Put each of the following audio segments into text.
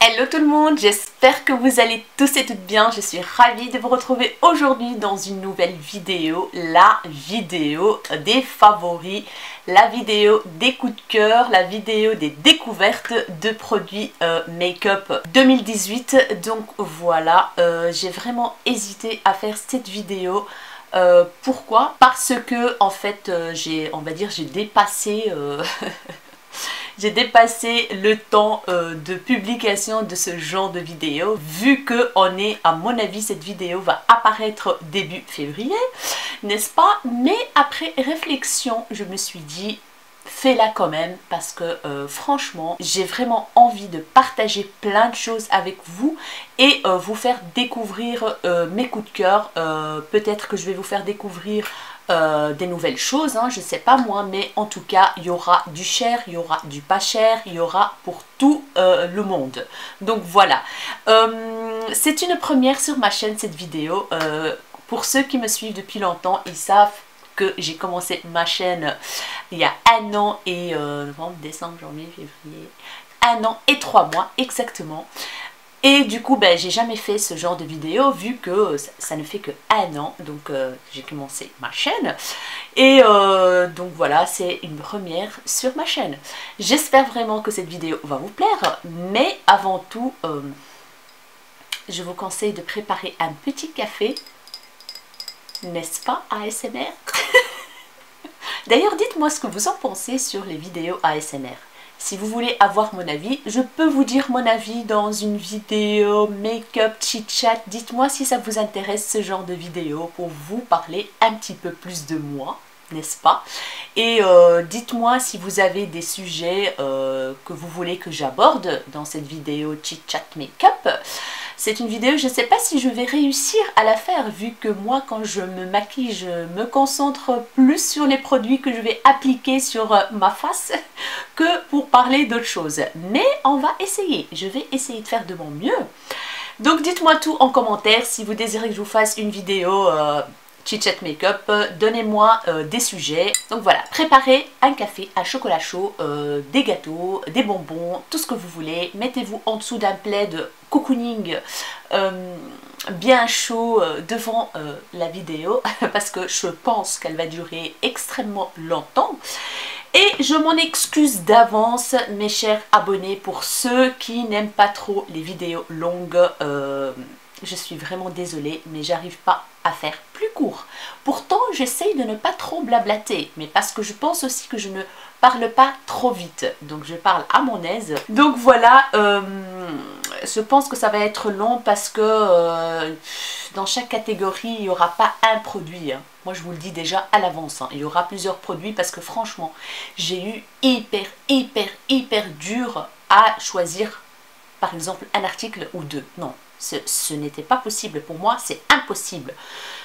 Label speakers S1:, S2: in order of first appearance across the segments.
S1: Hello tout le monde, j'espère que vous allez tous et toutes bien. Je suis ravie de vous retrouver aujourd'hui dans une nouvelle vidéo, la vidéo des favoris, la vidéo des coups de cœur, la vidéo des découvertes de produits make-up 2018. Donc voilà, j'ai vraiment hésité à faire cette vidéo. Pourquoi? Parce que en fait j'ai dépassé j'ai dépassé le temps de publication de ce genre de vidéo, vu que on est, à mon avis, cette vidéo va apparaître début février, n'est-ce pas? Mais après réflexion, je me suis dit, fais-la quand même, parce que franchement, j'ai vraiment envie de partager plein de choses avec vous et vous faire découvrir mes coups de cœur. Peut-être que je vais vous faire découvrir des nouvelles choses, hein, je sais pas moi, mais en tout cas il y aura du cher, il y aura du pas cher, il y aura pour tout le monde. Donc voilà, c'est une première sur ma chaîne cette vidéo. Pour ceux qui me suivent depuis longtemps, ils savent que j'ai commencé ma chaîne il y a 1 an et novembre, décembre, janvier, février, 1 an et 3 mois exactement. Et du coup, ben, j'ai jamais fait ce genre de vidéo vu que ça ne fait que 1 an. Donc j'ai commencé ma chaîne. Et donc voilà, c'est une première sur ma chaîne. J'espère vraiment que cette vidéo va vous plaire. Mais avant tout, je vous conseille de préparer un petit café. N'est-ce pas, ASMR? D'ailleurs, dites-moi ce que vous en pensez sur les vidéos ASMR. Si vous voulez avoir mon avis, je peux vous dire mon avis dans une vidéo make-up chit-chat. Dites-moi si ça vous intéresse ce genre de vidéo pour vous parler un petit peu plus de moi, n'est-ce pas? Et dites-moi si vous avez des sujets que vous voulez que j'aborde dans cette vidéo chit-chat make-up. C'est une vidéo, je ne sais pas si je vais réussir à la faire vu que moi quand je me maquille, je me concentre plus sur les produits que je vais appliquer sur ma face que pour parler d'autres choses. Mais on va essayer, je vais essayer de faire de mon mieux. Donc dites-moi tout en commentaire si vous désirez que je vous fasse une vidéo chit-chat make-up, donnez-moi des sujets. Donc voilà, préparez un café à chocolat chaud, des gâteaux, des bonbons, tout ce que vous voulez. Mettez-vous en dessous d'un plaid cocooning bien chaud devant la vidéo parce que je pense qu'elle va durer extrêmement longtemps. Et je m'en excuse d'avance, mes chers abonnés, pour ceux qui n'aiment pas trop les vidéos longues. Je suis vraiment désolée, mais j'arrive pas à faire plus court. Pourtant, j'essaye de ne pas trop blablater, mais parce que je pense aussi que je ne parle pas trop vite. Donc, je parle à mon aise. Donc, voilà, je pense que ça va être long parce que dans chaque catégorie, il n'y aura pas un produit. Hein. Moi, je vous le dis déjà à l'avance. Hein. Il y aura plusieurs produits parce que franchement, j'ai eu hyper dur à choisir, par exemple, un article ou deux. Non. Ce n'était pas possible pour moi, c'est impossible.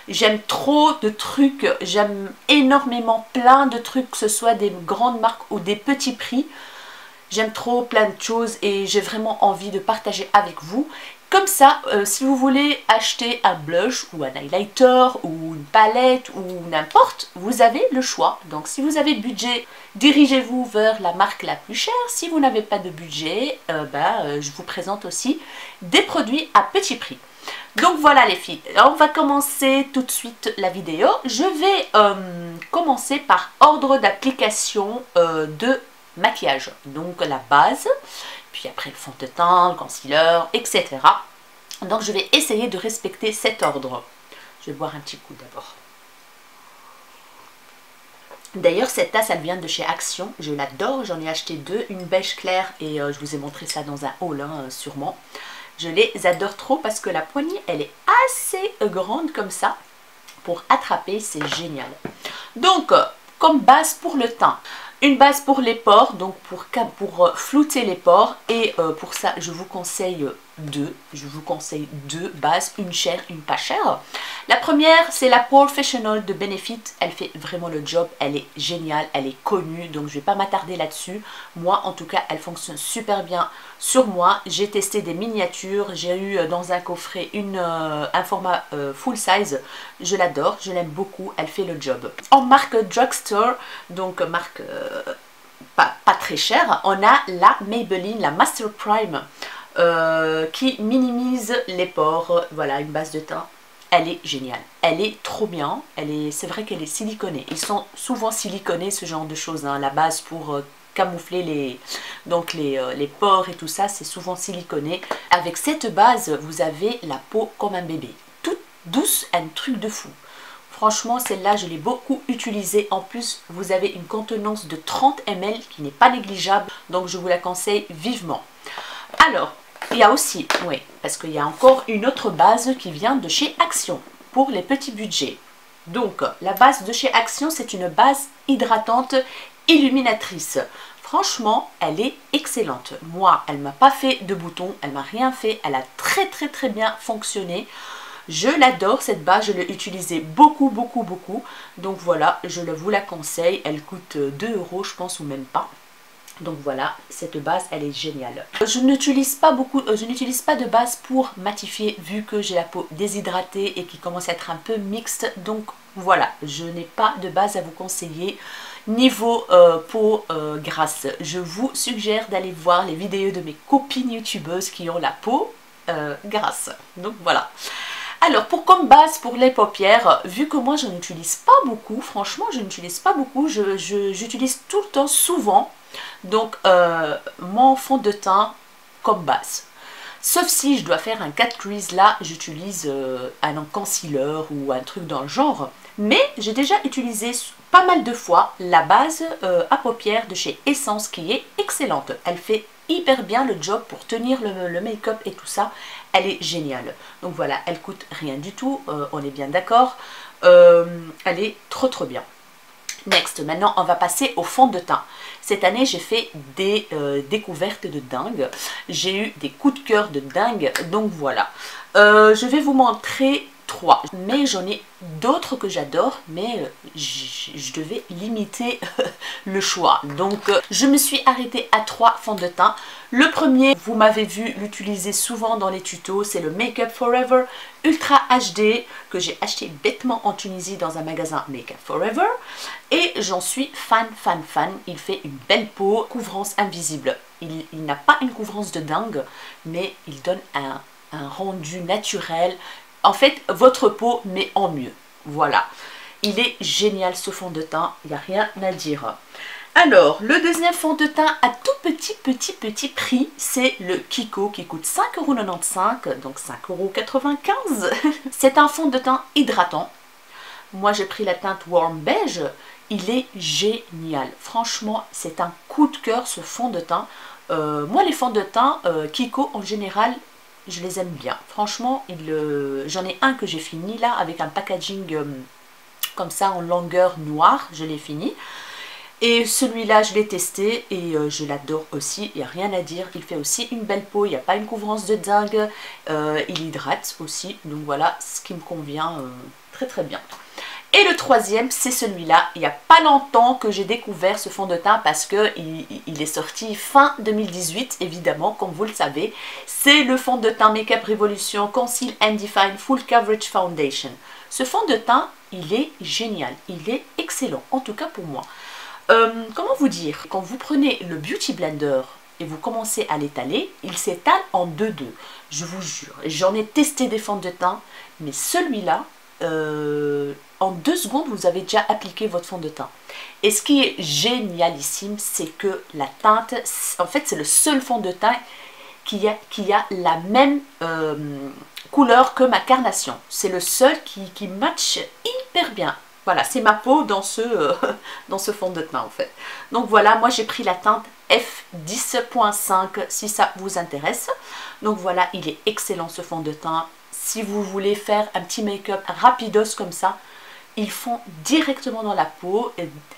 S1: J'aime trop de trucs, j'aime énormément plein de trucs, que ce soit des grandes marques ou des petits prix. J'aime trop plein de choses et j'ai vraiment envie de partager avec vous. Comme ça, si vous voulez acheter un blush ou un highlighter ou une palette ou n'importe, vous avez le choix. Donc si vous avez budget, dirigez-vous vers la marque la plus chère. Si vous n'avez pas de budget, je vous présente aussi des produits à petit prix. Donc voilà les filles, on va commencer tout de suite la vidéo. Je vais commencer par ordre d'application de maquillage. Donc la base, puis après le fond de teint, le concealer, etc. Donc je vais essayer de respecter cet ordre. Je vais boire un petit coup d'abord. D'ailleurs cette tasse elle vient de chez Action, je l'adore, j'en ai acheté 2, une beige claire et je vous ai montré ça dans un haul hein, sûrement. Je les adore trop parce que la poignée elle est assez grande comme ça, pour attraper c'est génial. Donc comme base pour le teint, une base pour les pores, donc pour flouter les pores et pour ça je vous conseille deux bases, une chère, une pas chère. La première c'est la Porefessional de Benefit, elle fait vraiment le job, elle est géniale, elle est connue donc je vais pas m'attarder là-dessus. Moi en tout cas elle fonctionne super bien sur moi, j'ai testé des miniatures, j'ai eu dans un coffret un format full size, je l'adore, je l'aime beaucoup, elle fait le job. En marque Drugstore, donc marque pas très chère, on a la Maybelline, la Master Prime qui minimise les pores. Voilà, une base de teint. Elle est géniale, elle est trop bien, c'est vrai qu'elle est siliconée. Ils sont souvent siliconés ce genre de choses, hein. La base pour camoufler les pores et tout ça, c'est souvent siliconé. Avec cette base, vous avez la peau comme un bébé, toute douce, un truc de fou. Franchement, celle-là, je l'ai beaucoup utilisée. En plus, vous avez une contenance de 30 ml qui n'est pas négligeable, donc je vous la conseille vivement. Alors, il y a aussi, oui, parce qu'il y a encore une autre base qui vient de chez Action pour les petits budgets. Donc, la base de chez Action, c'est une base hydratante illuminatrice. Franchement, elle est excellente. Moi, elle m'a pas fait de boutons, elle m'a rien fait. Elle a très bien fonctionné. Je l'adore cette base, je l'ai utilisée beaucoup. Donc voilà, je vous la conseille. Elle coûte 2 € je pense, ou même pas. Donc voilà, cette base, elle est géniale. Je n'utilise pas de base pour matifier vu que j'ai la peau déshydratée et qui commence à être un peu mixte. Donc voilà, je n'ai pas de base à vous conseiller niveau peau grasse. Je vous suggère d'aller voir les vidéos de mes copines youtubeuses qui ont la peau grasse. Donc voilà. Alors, comme base pour les paupières, vu que moi je n'utilise pas beaucoup, franchement je n'utilise pas beaucoup, j'utilise tout le temps, souvent, donc mon fond de teint comme base. Sauf si je dois faire un cut crease, là j'utilise un concealer ou un truc dans le genre. Mais j'ai déjà utilisé pas mal de fois la base à paupières de chez Essence qui est excellente. Elle fait hyper bien le job pour tenir le make-up et tout ça. Elle est géniale. Donc voilà, elle coûte rien du tout, on est bien d'accord. Elle est trop bien. Next, maintenant on va passer au fond de teint. Cette année j'ai fait des découvertes de dingue. J'ai eu des coups de cœur de dingue. Donc voilà. Je vais vous montrer 3. Mais j'en ai d'autres que j'adore. Mais je devais limiter le choix. Donc je me suis arrêtée à 3 fonds de teint. Le premier, vous m'avez vu l'utiliser souvent dans les tutos, c'est le Make Up Forever Ultra HD que j'ai acheté bêtement en Tunisie dans un magasin Make Up Forever. Et j'en suis fan. Il fait une belle peau, couvrance invisible. Il n'a pas une couvrance de dingue, mais il donne un rendu naturel. En fait, votre peau, mais en mieux. Voilà. Il est génial ce fond de teint, il n'y a rien à dire. Alors, le deuxième fond de teint à tout petit prix, c'est le Kiko qui coûte 5,95 €, donc 5,95 €. C'est un fond de teint hydratant. Moi, j'ai pris la teinte Warm Beige. Il est génial. Franchement, c'est un coup de cœur ce fond de teint. Moi, les fonds de teint Kiko, en général, je les aime bien. Franchement, j'en ai un que j'ai fini là, avec un packaging comme ça en longueur noire. Je l'ai fini. Et celui-là, je l'ai testé et je l'adore aussi, il n'y a rien à dire. Il fait aussi une belle peau, il n'y a pas une couvrance de dingue. Il hydrate aussi, donc voilà ce qui me convient très bien. Et le troisième, c'est celui-là. Il n'y a pas longtemps que j'ai découvert ce fond de teint parce qu'il est sorti fin 2018, évidemment, comme vous le savez. C'est le fond de teint Make Up Revolution Conceal and Define Full Coverage Foundation. Ce fond de teint, il est génial, il est excellent, en tout cas pour moi. Comment vous dire, quand vous prenez le Beauty Blender et vous commencez à l'étaler, il s'étale en 2-2. Je vous jure, j'en ai testé des fonds de teint, mais celui-là, en 2 secondes, vous avez déjà appliqué votre fond de teint. Et ce qui est génialissime, c'est que la teinte, en fait, c'est le seul fond de teint qui a la même couleur que ma carnation. C'est le seul qui match hyper bien. Voilà, c'est ma peau dans ce fond de teint en fait. Donc voilà, moi j'ai pris la teinte F10.5 si ça vous intéresse. Donc voilà, il est excellent ce fond de teint. Si vous voulez faire un petit make-up rapidos comme ça, ils font directement dans la peau.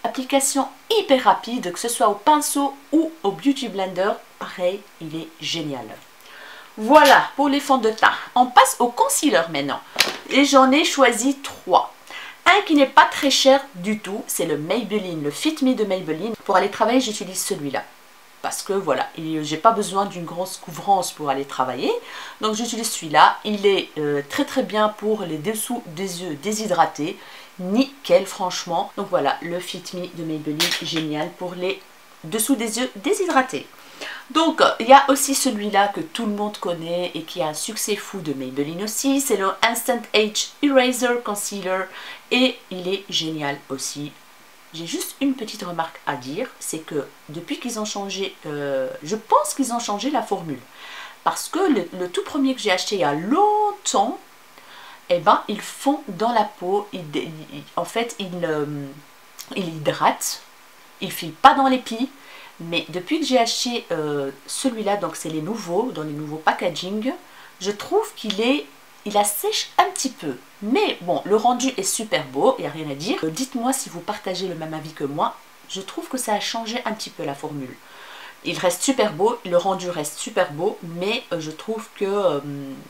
S1: Application hyper rapide, que ce soit au pinceau ou au Beauty Blender. Pareil, il est génial. Voilà pour les fonds de teint. On passe au concealer maintenant. Et j'en ai choisi 3. Un qui n'est pas très cher du tout, c'est le Maybelline, le Fit Me de Maybelline. Pour aller travailler, j'utilise celui-là. Parce que voilà, j'ai pas besoin d'une grosse couvrance pour aller travailler. Donc j'utilise celui-là. Il est très bien pour les dessous des yeux déshydratés. Nickel, franchement. Donc voilà, le Fit Me de Maybelline, génial pour les dessous des yeux déshydratés. Donc il y a aussi celui-là que tout le monde connaît et qui a un succès fou de Maybelline aussi, c'est le Instant Age Eraser Concealer et il est génial aussi. J'ai juste une petite remarque à dire, c'est que depuis qu'ils ont changé, je pense qu'ils ont changé la formule. Parce que le tout premier que j'ai acheté il y a longtemps, eh ben, ils font dans la peau, en fait, ils hydratent, ils ne filent pas dans les plis. Mais depuis que j'ai acheté celui-là, donc c'est les nouveaux, dans les nouveaux packaging, je trouve qu'il assèche un petit peu. Mais bon, le rendu est super beau, il n'y a rien à dire. Dites-moi si vous partagez le même avis que moi. Je trouve que ça a changé un petit peu la formule. Il reste super beau, le rendu reste super beau, mais je trouve que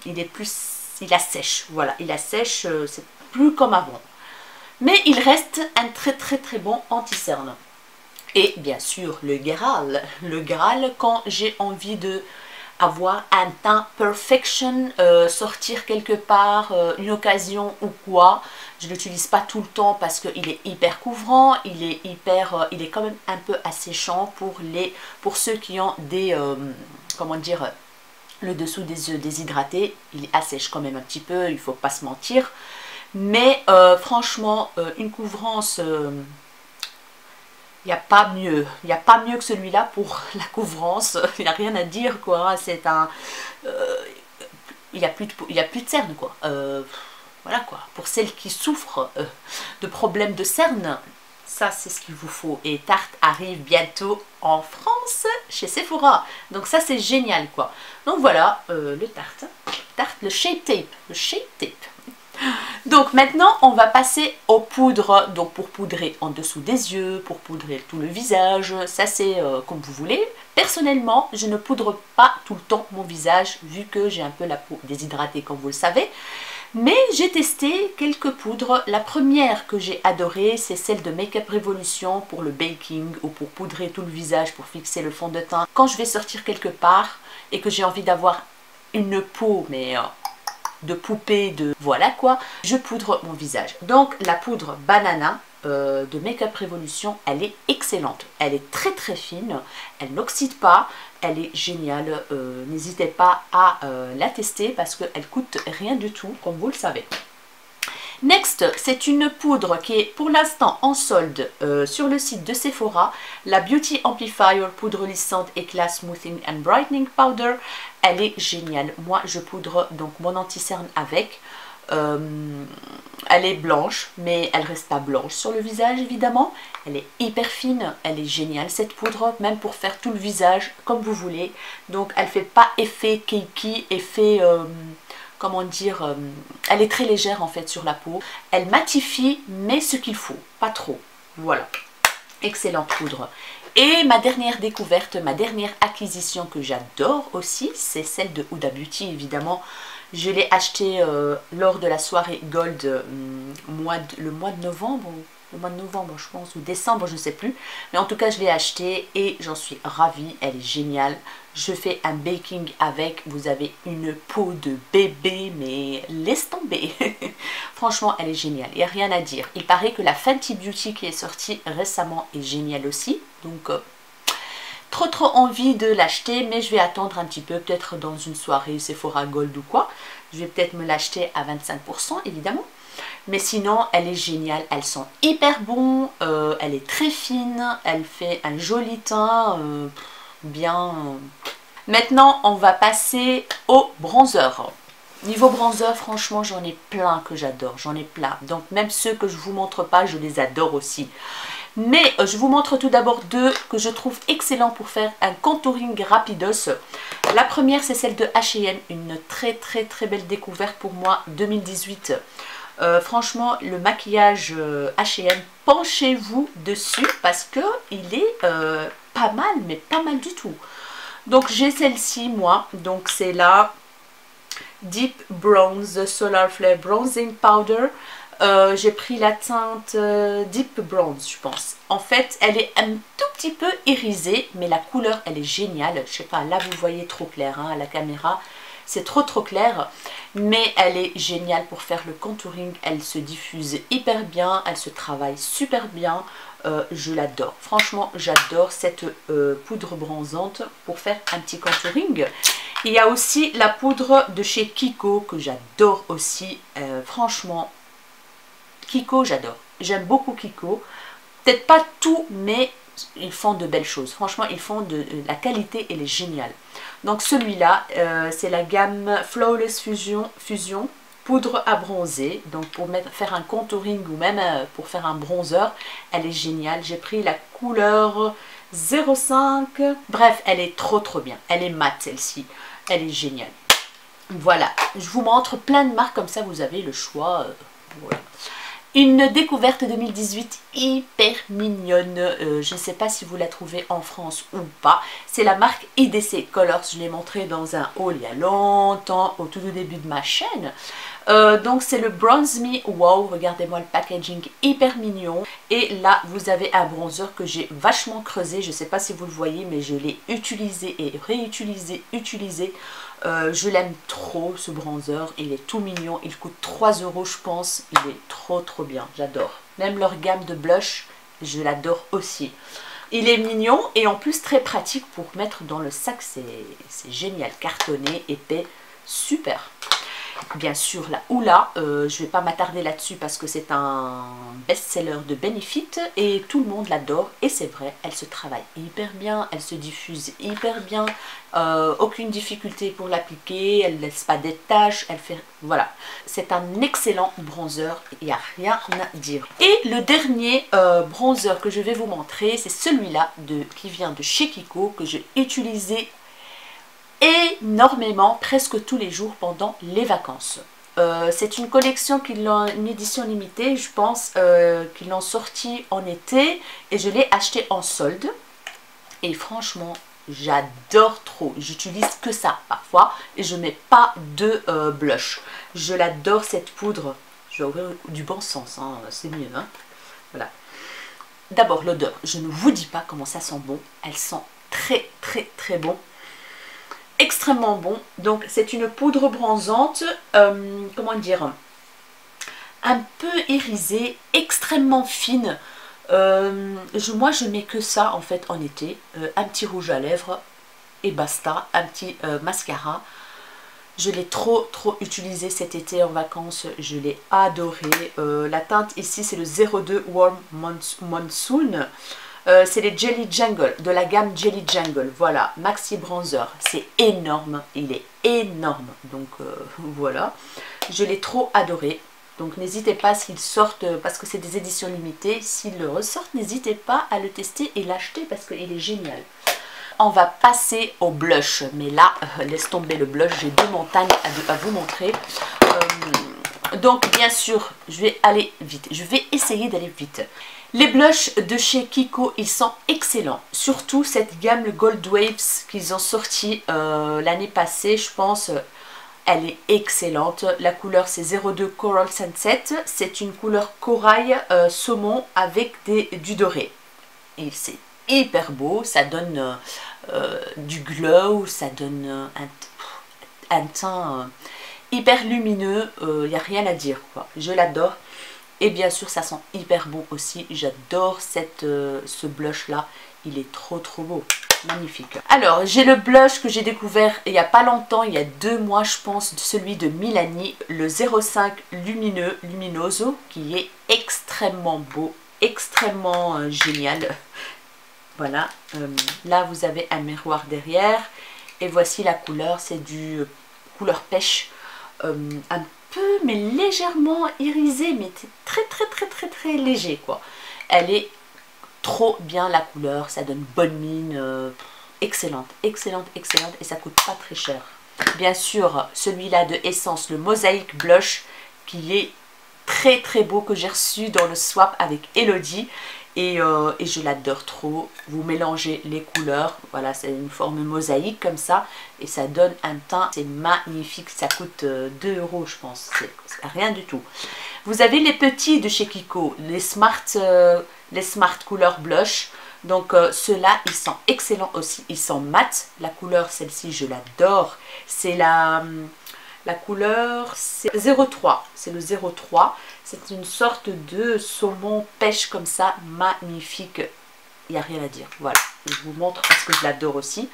S1: il assèche. Voilà, il assèche, c'est plus comme avant. Mais il reste un très très très bon anti-cerne. Et bien sûr, le Graal quand j'ai envie de avoir un teint perfection, sortir quelque part, une occasion ou quoi. Je ne l'utilise pas tout le temps parce qu'il est hyper couvrant, il est quand même un peu asséchant pour ceux qui ont des, comment dire, le dessous des yeux déshydratés. Il assèche quand même un petit peu, il ne faut pas se mentir. Mais franchement, une couvrance... il n'y a pas mieux. Il n'y a pas mieux que celui-là pour la couvrance. Il n'y a rien à dire, quoi. C'est un... il n'y a plus de cerne, quoi. Voilà, quoi. Pour celles qui souffrent de problèmes de cerne, ça, c'est ce qu'il vous faut. Et Tarte arrive bientôt en France, chez Sephora. Donc ça, c'est génial, quoi. Donc voilà, le Tarte. Tarte, le Shape Tape. Le Shape Tape. Donc maintenant on va passer aux poudres, donc pour poudrer en dessous des yeux, pour poudrer tout le visage, ça c'est comme vous voulez. Personnellement je ne poudre pas tout le temps mon visage vu que j'ai un peu la peau déshydratée comme vous le savez. Mais j'ai testé quelques poudres. La première que j'ai adorée c'est celle de Make Up Revolution pour le baking ou pour poudrer tout le visage, pour fixer le fond de teint. Quand je vais sortir quelque part et que j'ai envie d'avoir une peau mais... de poupée, voilà quoi, je poudre mon visage. Donc la poudre Banana de Make Up Revolution, elle est excellente. Elle est très très fine, elle n'oxyde pas, elle est géniale. N'hésitez pas à la tester parce qu'elle coûte rien du tout, comme vous le savez. Next, c'est une poudre qui est pour l'instant en solde sur le site de Sephora, la Beauty Amplifier poudre lissante éclat smoothing and brightening powder. Elle est géniale. Moi, je poudre donc mon anti-cerne avec. Elle est blanche, mais elle reste pas blanche sur le visage évidemment. Elle est hyper fine, elle est géniale cette poudre, même pour faire tout le visage comme vous voulez. Donc elle fait pas effet cakey, effet... comment dire, elle est très légère en fait sur la peau. Elle matifie, mais ce qu'il faut, pas trop. Voilà, excellente poudre. Et ma dernière découverte, ma dernière acquisition que j'adore aussi, c'est celle de Huda Beauty évidemment. Je l'ai achetée lors de la soirée Gold le mois de novembre. Le mois de novembre je pense, ou décembre, je ne sais plus. Mais en tout cas je l'ai achetée et j'en suis ravie, elle est géniale. Je fais un baking avec, vous avez une peau de bébé, mais laisse tomber. Franchement elle est géniale, il n'y a rien à dire. Il paraît que la Fenty Beauty qui est sortie récemment est géniale aussi. Donc trop envie de l'acheter, mais je vais attendre un petit peu, peut-être dans une soirée Sephora Gold ou quoi. Je vais peut-être me l'acheter à 25% évidemment. Mais sinon, elle est géniale, elle sent hyper bon, elle est très fine, elle fait un joli teint, bien... Maintenant, on va passer au bronzer. Niveau bronzer, franchement, j'en ai plein que j'adore, j'en ai plein. Donc même ceux que je ne vous montre pas, je les adore aussi. Mais je vous montre tout d'abord deux que je trouve excellents pour faire un contouring rapidos. La première, c'est celle de H&M, une très belle découverte pour moi, 2018. Franchement le maquillage H&M, penchez-vous dessus parce que il est pas mal, mais pas mal du tout. Donc j'ai celle-ci moi, donc c'est la Deep Bronze Solar Flare Bronzing Powder. J'ai pris la teinte Deep Bronze je pense. En fait elle est un tout petit peu irisée mais la couleur elle est géniale. Je sais pas, là vous voyez trop clair hein, à la caméra. C'est trop clair. mais elle est géniale pour faire le contouring. Elle se diffuse hyper bien, elle se travaille super bien. Je l'adore. Franchement, j'adore cette poudre bronzante pour faire un petit contouring. Il y a aussi la poudre de chez Kiko que j'adore aussi. Franchement, Kiko, j'adore. J'aime beaucoup Kiko. Peut-être pas tout, mais ils font de belles choses. Franchement, ils font la qualité, elle est géniale. Donc celui-là, c'est la gamme Flawless Fusion poudre à bronzer. Donc pour faire un contouring ou même pour faire un bronzer, elle est géniale. J'ai pris la couleur 05. Bref, elle est trop bien. Elle est mate celle-ci. Elle est géniale. Voilà, je vous montre plein de marques comme ça, vous avez le choix. Voilà. Une découverte 2018 hyper mignonne, je ne sais pas si vous la trouvez en France ou pas, c'est la marque IDC Colors, je l'ai montré dans un haul il y a longtemps, au tout début de ma chaîne. Donc c'est le Bronze Me Wow, regardez-moi le packaging hyper mignon. Et là vous avez un bronzer que j'ai vachement creusé, je ne sais pas si vous le voyez mais je l'ai utilisé et réutilisé, je l'aime trop ce bronzer, il est tout mignon, il coûte 3 € je pense, il est trop bien, j'adore. Même leur gamme de blush, je l'adore aussi. Il est mignon et en plus très pratique pour mettre dans le sac, c'est génial, cartonné, épais, super. Bien sûr la Hoola, je ne vais pas m'attarder là-dessus parce que c'est un best-seller de Benefit et tout le monde l'adore et c'est vrai, elle se travaille hyper bien, elle se diffuse hyper bien, aucune difficulté pour l'appliquer, elle ne laisse pas des taches, elle fait, voilà, c'est un excellent bronzer, il n'y a rien à dire. Et le dernier bronzer que je vais vous montrer, c'est celui-là qui vient de chez Kiko que j'ai utilisé énormément, presque tous les jours pendant les vacances. C'est une collection une édition limitée, je pense qu'ils l'ont sorti en été et je l'ai acheté en solde. Et franchement, j'adore trop. J'utilise que ça parfois et je mets pas de blush. Je l'adore cette poudre. Je vais ouvrir du bon sens, hein, c'est mieux. Hein, voilà. D'abord l'odeur, je ne vous dis pas comment ça sent bon. Elle sent très bon. Extrêmement bon, donc c'est une poudre bronzante, comment dire, un peu irisée, extrêmement fine. Moi je mets que ça en fait en été, un petit rouge à lèvres et basta, un petit mascara. Je l'ai trop utilisé cet été en vacances, je l'ai adoré. La teinte ici c'est le 02 Warm Monsoon. C'est les Jelly Jungle, de la gamme Jelly Jungle, voilà, Maxi Bronzer, c'est énorme, il est énorme, donc voilà, je l'ai trop adoré, donc n'hésitez pas s'ils sortent, parce que c'est des éditions limitées, s'ils le ressortent, n'hésitez pas à le tester et l'acheter parce qu'il est génial. On va passer au blush, mais là, laisse tomber le blush, j'ai 2 montagnes à vous montrer. Donc bien sûr, je vais aller vite, je vais essayer d'aller vite. Les blushs de chez Kiko, ils sont excellents. Surtout cette gamme, le Gold Waves qu'ils ont sorti l'année passée, je pense, elle est excellente. La couleur c'est 02 Coral Sunset. C'est une couleur corail saumon avec du doré. Et c'est hyper beau, ça donne du glow, ça donne un teint hyper lumineux, il n'y a rien à dire, quoi. Je l'adore. Et bien sûr, ça sent hyper bon aussi. J'adore ce blush là. Il est trop beau. Magnifique. Alors, j'ai le blush que j'ai découvert il n'y a pas longtemps, il y a 2 mois, je pense, celui de Milani, le 05 Luminoso, qui est extrêmement beau, extrêmement génial. Voilà. Là, vous avez un miroir derrière. Et voici la couleur. C'est du couleur pêche. Un peu mais légèrement irisé, mais très léger, quoi. Elle est trop bien, la couleur, ça donne bonne mine, excellente et ça coûte pas très cher. Bien sûr celui-là de Essence, le Mosaïque Blush, qui est très beau, que j'ai reçu dans le swap avec Elodie. Et je l'adore trop. Vous mélangez les couleurs, voilà, c'est une forme mosaïque comme ça et ça donne un teint, c'est magnifique. Ça coûte 2 € je pense, c'est rien du tout. Vous avez les petits de chez Kiko, les Smart Couleur Blush. Donc ceux-là, ils sont excellents aussi, ils sont mat. La couleur, celle-ci, je l'adore. C'est la La couleur c'est 03, c'est le 03. C'est une sorte de saumon pêche comme ça, magnifique. Il n'y a rien à dire, voilà. Je vous montre parce que je l'adore aussi.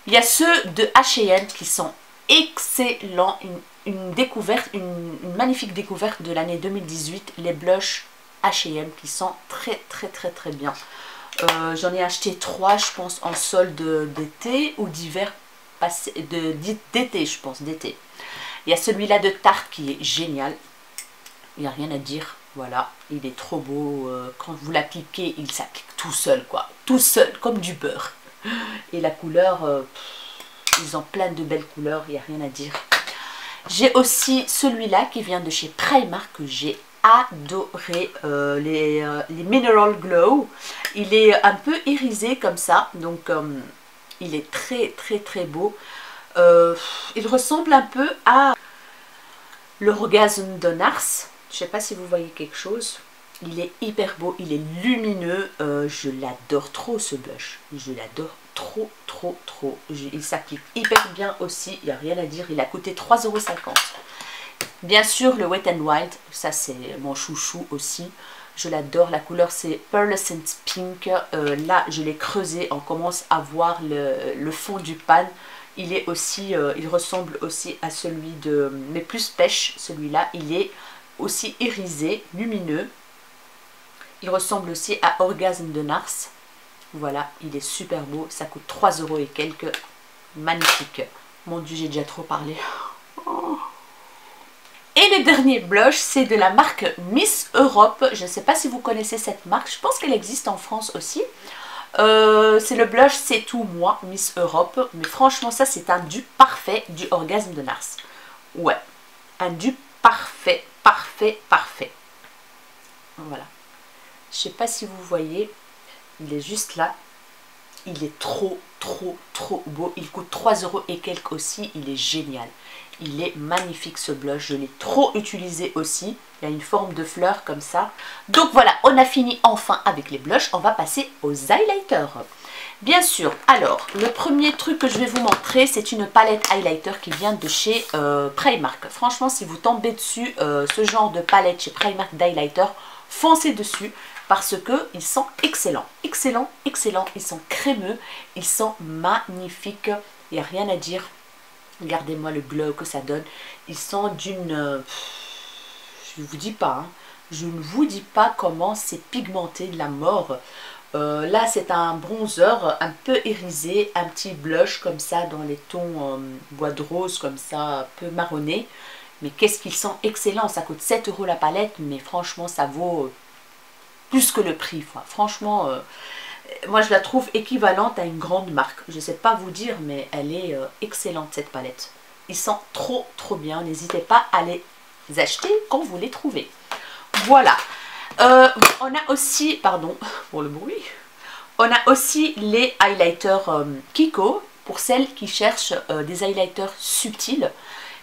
S1: Il y a ceux de H&M qui sont excellents. Une découverte, une magnifique découverte de l'année 2018. Les blushs H&M qui sont très bien. J'en ai acheté 3 je pense en solde d'été ou d'hiver, d'été je pense, d'été. Il y a celui-là de Tarte qui est génial. Il n'y a rien à dire. Voilà, il est trop beau. Quand vous l'appliquez, il s'applique tout seul, quoi. Tout seul, comme du beurre. Et la couleur, ils ont plein de belles couleurs, il n'y a rien à dire. J'ai aussi celui-là qui vient de chez Primark que j'ai adoré. Les Mineral Glow. Il est un peu irisé comme ça, donc il est très beau. Il ressemble un peu à l'orgasme de Nars. Je ne sais pas si vous voyez quelque chose. Il est hyper beau, il est lumineux. Je l'adore trop ce blush. Je l'adore trop. Il s'applique hyper bien aussi. Il n'y a rien à dire. Il a coûté 3,50 €. Bien sûr, le Wet n Wild. Ça, c'est mon chouchou aussi. Je l'adore. La couleur, c'est Pearlescent Pink. Là, je l'ai creusé. On commence à voir le fond du pan. Il est aussi, il ressemble aussi à celui de, mais plus pêche. Celui-là, il est aussi irisé, lumineux. Il ressemble aussi à Orgasme de Nars. Voilà, il est super beau. Ça coûte 3 € et quelques. Magnifique. Mon Dieu, j'ai déjà trop parlé. Et le dernier blush, c'est de la marque Miss Europe. Je ne sais pas si vous connaissez cette marque. Je pense qu'elle existe en France aussi. C'est le blush C'est tout moi, Miss Europe. Mais franchement, ça, c'est un dupe parfait du Orgasme de Nars. Ouais, un dupe parfait. Voilà. Je sais pas si vous voyez, il est juste là. Il est trop beau. Il coûte 3 € et quelques aussi. Il est génial. Il est magnifique ce blush. Je l'ai trop utilisé aussi. Il y a une forme de fleur comme ça. Donc voilà, on a fini enfin avec les blushs. On va passer aux highlighters. Bien sûr, alors, le premier truc que je vais vous montrer, c'est une palette highlighter qui vient de chez Primark. Franchement, si vous tombez dessus, ce genre de palette chez Primark d'highlighter, foncez dessus parce qu'ils sont excellents. Excellents. Ils sont crémeux, ils sont magnifiques. Il n'y a rien à dire. Regardez-moi le glow que ça donne. Ils sont d'une... je ne vous dis pas, hein. Je ne vous dis pas comment c'est pigmenté de la mort. Là, c'est un bronzer un peu irisé, un petit blush comme ça dans les tons bois de rose comme ça, un peu marronné. Mais qu'est-ce qu'ils sont excellents. Ça coûte 7 € la palette, mais franchement, ça vaut plus que le prix. Franchement, moi, je la trouve équivalente à une grande marque. Je ne sais pas vous dire, mais elle est excellente, cette palette. Ils sont trop bien. N'hésitez pas à les acheter quand vous les trouvez. Voilà. On a aussi, pardon pour le bruit, on a aussi les highlighters Kiko, pour celles qui cherchent des highlighters subtils,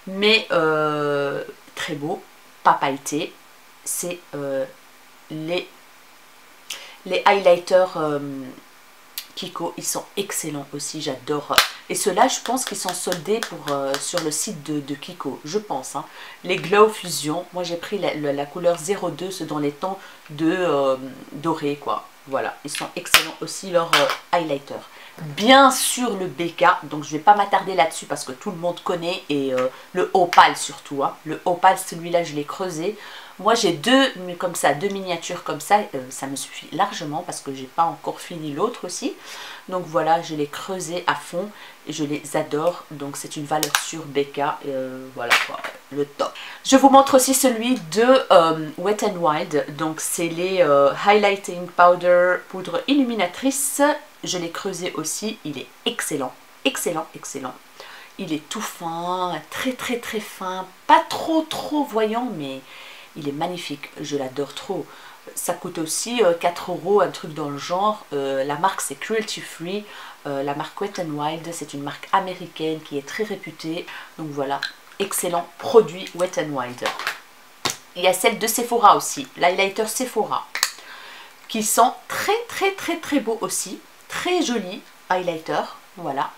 S1: mais très beaux, pas pailletés. C'est les highlighters Kiko, ils sont excellents aussi, j'adore. Et ceux-là, je pense qu'ils sont soldés sur le site de Kiko, je pense. Hein. Les Glow Fusion, moi j'ai pris la couleur 02, ceux dans les tons de doré, quoi. Voilà, ils sont excellents aussi, leurs highlighters. Bien sûr le BK, donc je ne vais pas m'attarder là-dessus parce que tout le monde connaît, et le Opal surtout. Hein. Le Opal, celui-là, je l'ai creusé. Moi j'ai deux miniatures comme ça, ça me suffit largement parce que j'ai pas encore fini l'autre aussi. Donc voilà, je l'ai creusé à fond et je les adore. Donc c'est une valeur sûre BK, voilà quoi, le top. Je vous montre aussi celui de Wet n Wild. Donc c'est les Highlighting Powder, poudre illuminatrice. Je l'ai creusé aussi, il est excellent. Il est tout fin, très fin, pas trop voyant, mais il est magnifique, je l'adore trop. Ça coûte aussi 4 €, un truc dans le genre. La marque c'est Cruelty Free. La marque Wet n Wild, c'est une marque américaine qui est très réputée. Donc voilà, excellent produit Wet n Wild. Il y a celle de Sephora aussi, l'highlighter Sephora, qui sont très beaux aussi. Très jolis highlighter, voilà.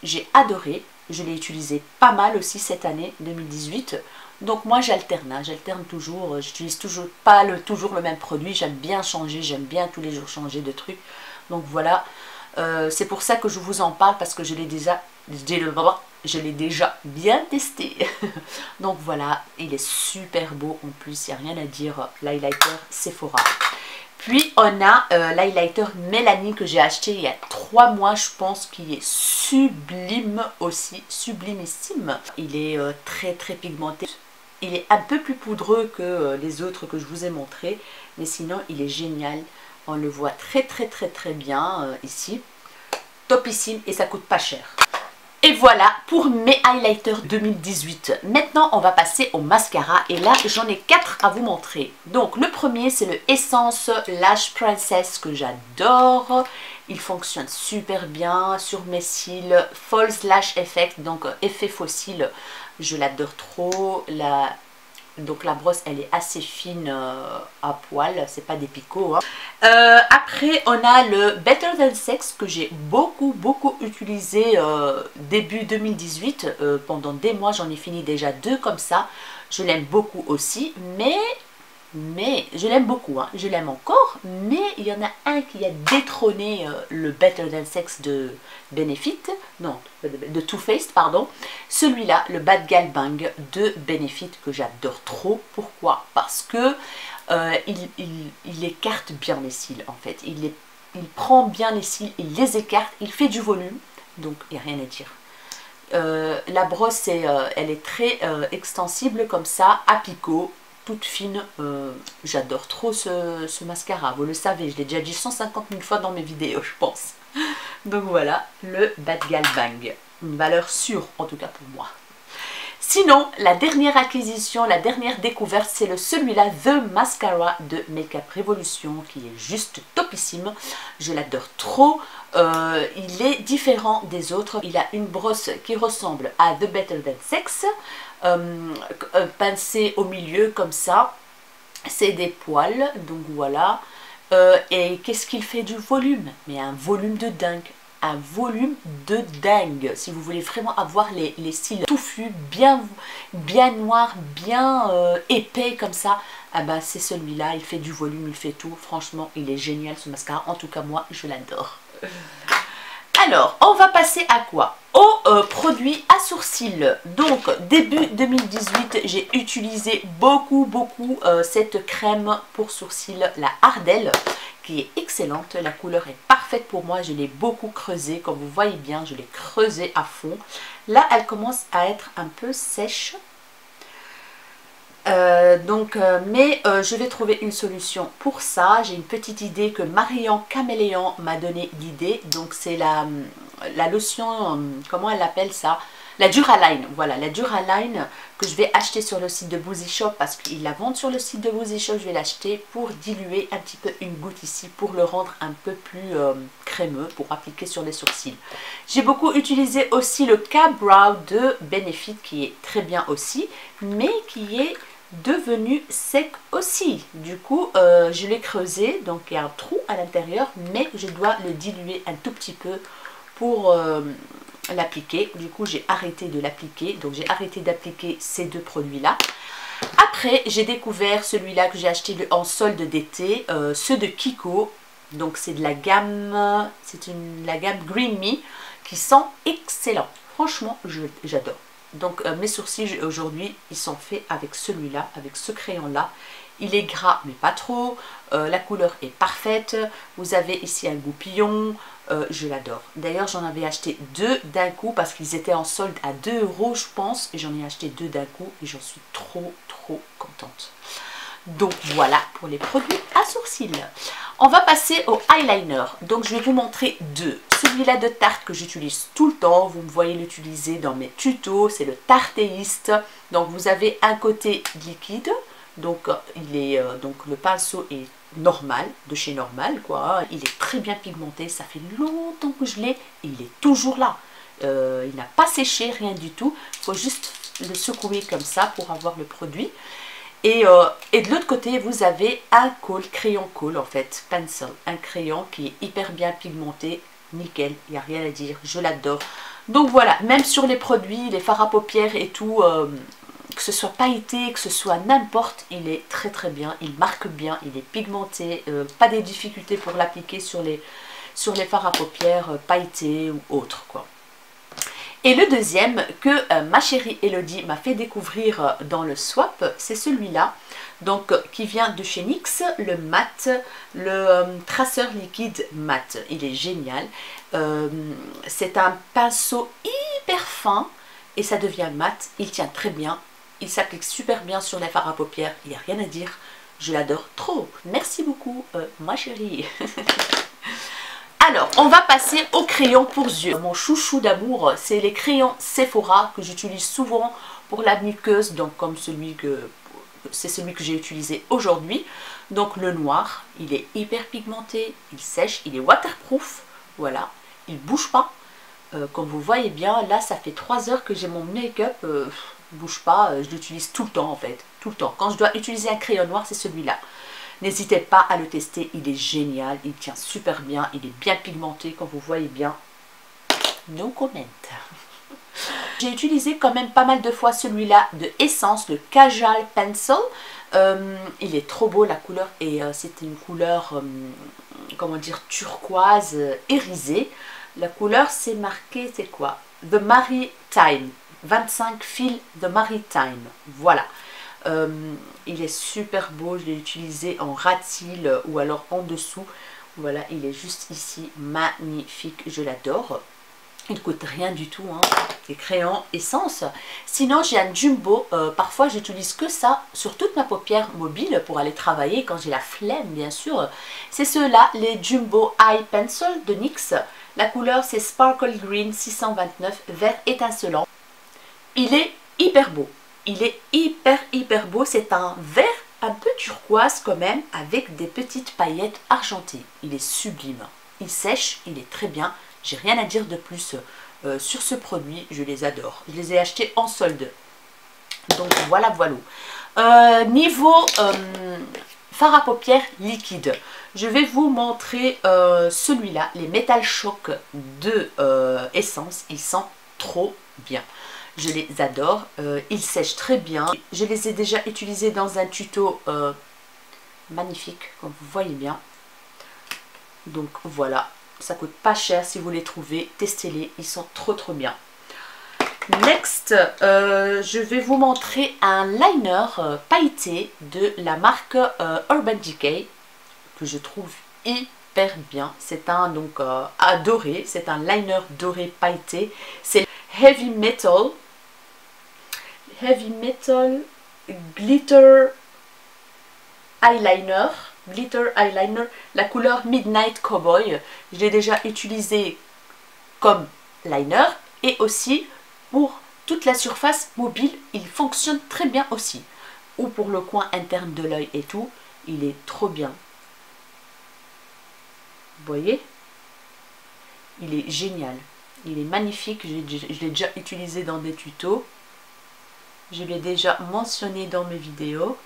S1: J'ai adoré. Je l'ai utilisé pas mal aussi cette année 2018. Donc moi j'alterne, hein, j'alterne toujours, j'utilise toujours pas toujours le même produit, j'aime bien changer, j'aime bien tous les jours changer de trucs. Donc voilà, c'est pour ça que je vous en parle parce que je l'ai déjà bien testé. Donc voilà, il est super beau en plus, il n'y a rien à dire, l'highlighter Sephora. Puis on a l'highlighter Mélanie que j'ai acheté il y a 3 mois, je pense, qui est sublime aussi, sublimissime. Il est très très pigmenté. Il est un peu plus poudreux que les autres que je vous ai montrés, mais sinon il est génial. On le voit très très très très bien ici. Topissime et ça coûte pas cher. Et voilà pour mes highlighters 2018. Maintenant, on va passer au mascara. Et là, j'en ai 4 à vous montrer. Donc, le premier, c'est le Essence Lash Princess que j'adore. Il fonctionne super bien sur mes cils. False Lash Effect, donc effet faux cils. Je l'adore trop. Donc la brosse elle est assez fine à poil, c'est pas des picots. Hein. Après on a le Better Than Sex que j'ai beaucoup utilisé début 2018. Pendant des mois j'en ai fini déjà 2 comme ça. Je l'aime beaucoup aussi, mais je l'aime beaucoup, hein. Je l'aime encore, mais il y en a un qui a détrôné le Better Than Sex de Benefit, non, de Too Faced, pardon. Celui-là, le Bad Gal Bang de Benefit que j'adore trop. Pourquoi? Parce que il écarte bien les cils en fait. Il prend bien les cils, il les écarte, il fait du volume, donc il n'y a rien à dire. La brosse, elle est très extensible comme ça, à picot. Toute fine, j'adore trop ce mascara, vous le savez, je l'ai déjà dit 150 000 fois dans mes vidéos je pense. Donc voilà, le Bad Gal Bang, une valeur sûre en tout cas pour moi. Sinon, la dernière acquisition, la dernière découverte, c'est celui-là, The Mascara de Makeup Revolution, qui est juste topissime. Je l'adore trop. Il est différent des autres. Il a une brosse qui ressemble à The Better Than Sex, pincée au milieu comme ça. C'est des poils, donc voilà. Et qu'est-ce qu'il fait du volume? Mais un volume de dingue. Un volume de dingue. Si vous voulez vraiment avoir les cils touffus, bien noirs, bien épais comme ça, ah bah c'est celui-là. Il fait du volume, il fait tout. Franchement, il est génial ce mascara. En tout cas, moi, je l'adore. Alors, on va passer à quoi? Au produit à sourcils. Donc, début 2018, j'ai utilisé beaucoup cette crème pour sourcils, la Ardell, qui est excellente. La couleur est parfaite pour moi. Je l'ai beaucoup creusée. Comme vous voyez bien, je l'ai creusée à fond. Là, elle commence à être un peu sèche. Mais je vais trouver une solution pour ça. J'ai une petite idée que Marion Caméléon m'a donné l'idée. Donc c'est la lotion, comment elle appelle ça? La Duraline, voilà, la Duraline que je vais acheter sur le site de Boozy Shop parce qu'ils la vendent sur le site de Boozy Shop. Je vais l'acheter pour diluer un petit peu une goutte ici pour le rendre un peu plus crémeux pour appliquer sur les sourcils. J'ai beaucoup utilisé aussi le K-Brow de Benefit qui est très bien aussi, mais qui est devenu sec aussi. Du coup, je l'ai creusé, donc il y a un trou à l'intérieur, mais je dois le diluer un tout petit peu pour l'appliquer. Du coup, j'ai arrêté de l'appliquer. Donc, j'ai arrêté d'appliquer ces 2 produits-là. Après, j'ai découvert celui-là que j'ai acheté en solde d'été, ceux de Kiko. Donc, c'est de la gamme, la gamme Green Me qui sent excellent. Franchement, j'adore. Donc, mes sourcils aujourd'hui, ils sont faits avec celui-là, avec ce crayon-là. Il est gras, mais pas trop. La couleur est parfaite. Vous avez ici un goupillon. Je l'adore. D'ailleurs, j'en avais acheté 2 d'un coup parce qu'ils étaient en solde à 2 €, je pense. Et j'en ai acheté 2 d'un coup et j'en suis trop contente. Donc voilà pour les produits à sourcils. On va passer au eyeliner. Donc je vais vous montrer 2. Celui-là de Tarte que j'utilise tout le temps. Vous me voyez l'utiliser dans mes tutos. C'est le Tarteiste. Donc vous avez un côté liquide. Donc, donc le pinceau est normal, de chez Normal quoi. Il est très bien pigmenté, ça fait longtemps que je l'ai et il est toujours là. Il n'a pas séché, rien du tout. Il faut juste le secouer comme ça pour avoir le produit. Et de l'autre côté, vous avez un crayon colle en fait, pencil. Un crayon qui est hyper bien pigmenté, nickel, il n'y a rien à dire, je l'adore. Donc voilà, même sur les produits, les fards à paupières et tout, que ce soit pailleté, que ce soit n'importe, il est très très bien, il marque bien, il est pigmenté, pas des difficultés pour l'appliquer sur les fards à paupières pailletés ou autres quoi. Et le deuxième que ma chérie Elodie m'a fait découvrir dans le swap, c'est celui-là, donc qui vient de chez NYX, le mat, le traceur liquide mat. Il est génial. C'est un pinceau hyper fin et ça devient mat. Il tient très bien, il s'applique super bien sur les fards à paupières, il n'y a rien à dire. Je l'adore trop. Merci beaucoup, ma chérie. Alors, on va passer aux crayons pour yeux. Mon chouchou d'amour, c'est les crayons Sephora que j'utilise souvent pour la muqueuse, donc comme c'est celui que j'ai utilisé aujourd'hui. Donc le noir, il est hyper pigmenté, il sèche, il est waterproof, voilà, il bouge pas. Comme vous voyez bien, là ça fait 3 heures que j'ai mon make-up, bouge pas, je l'utilise tout le temps en fait, tout le temps. Quand je dois utiliser un crayon noir, c'est celui-là. N'hésitez pas à le tester, il est génial, il tient super bien, il est bien pigmenté, comme vous voyez bien. No comment. J'ai utilisé quand même pas mal de fois celui-là de Essence, le Kajal Pencil. Il est trop beau la couleur et c'est une couleur, comment dire, turquoise irisée. La couleur c'est marqué, c'est quoi? The Maritime, 25 fils The Maritime, voilà. Il est super beau, je l'ai utilisé en ratil ou alors en dessous. Voilà, il est juste ici, magnifique, je l'adore. Il coûte rien du tout, hein. Les crayons Essence. Sinon j'ai un Jumbo, parfois j'utilise que ça sur toute ma paupière mobile pour aller travailler quand j'ai la flemme bien sûr. C'est ceux-là, les Jumbo Eye Pencil de NYX. La couleur c'est Sparkle Green 629, vert étincelant. Il est hyper beau. Il est hyper beau, c'est un vert un peu turquoise quand même avec des petites paillettes argentées. Il est sublime, il sèche, il est très bien, j'ai rien à dire de plus sur ce produit, je les adore. Je les ai achetés en solde, donc voilà. Niveau fard à paupières liquide, je vais vous montrer celui-là, les Metal Shock de Essence, ils sentent trop bien. Je les adore, ils sèchent très bien. Je les ai déjà utilisés dans un tuto magnifique, comme vous voyez bien. Donc voilà, ça coûte pas cher si vous les trouvez, testez-les, ils sont trop bien. Next, je vais vous montrer un liner pailleté de la marque Urban Decay, que je trouve hyper bien. C'est un donc doré, c'est un liner doré pailleté. C'est Heavy Metal Glitter Eyeliner, la couleur Midnight Cowboy. Je l'ai déjà utilisé comme liner et aussi pour toute la surface mobile, il fonctionne très bien aussi. Ou pour le coin interne de l'œil et tout, il est trop bien. Vous voyez? Il est génial, il est magnifique, je l'ai déjà utilisé dans des tutos. Je l'ai déjà mentionné dans mes vidéos.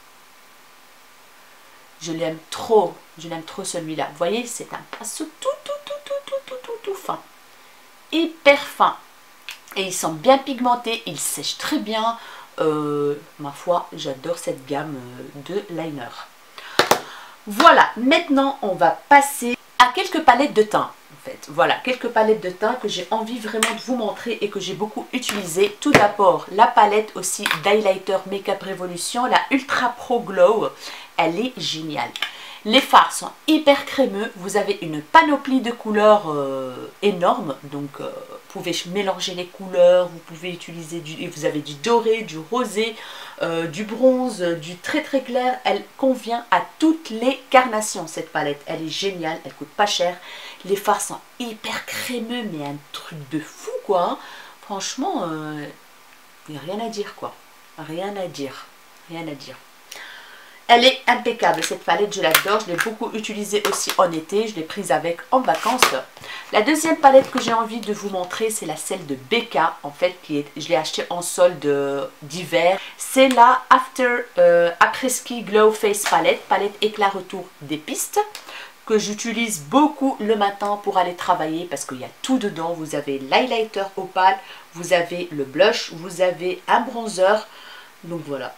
S1: Je l'aime trop celui-là. Vous voyez, c'est un pinceau tout fin. Hyper fin. Et il sent bien pigmenté, il sèche très bien. Ma foi, j'adore cette gamme de liner. Voilà, maintenant on va passer à quelques palettes de teint. En fait, voilà, quelques palettes de teint que j'ai envie vraiment de vous montrer et que j'ai beaucoup utilisé. Tout d'abord, la palette aussi d'highlighter Makeup Revolution, la Ultra Pro Glow. Elle est géniale. Les fards sont hyper crémeux. Vous avez une panoplie de couleurs énorme. Donc, vous pouvez mélanger les couleurs. Vous pouvez utiliser vous avez du doré, du rosé, du bronze, du très clair. Elle convient à toutes les carnations, cette palette. Elle est géniale. Elle coûte pas cher. Les fards sont hyper crémeux, mais un truc de fou, quoi. Hein. Franchement, il n'y a rien à dire, quoi. Rien à dire. Elle est impeccable, cette palette, je l'adore. Je l'ai beaucoup utilisée aussi en été. Je l'ai prise avec en vacances. La deuxième palette que j'ai envie de vous montrer, c'est celle de Becca. En fait, je l'ai achetée en solde d'hiver. C'est la Après Ski Glow Face Palette. Palette éclat retour des pistes. que j'utilise beaucoup le matin pour aller travailler parce qu'il y a tout dedans. Vous avez l'highlighter opale, vous avez le blush, vous avez un bronzer. Donc voilà,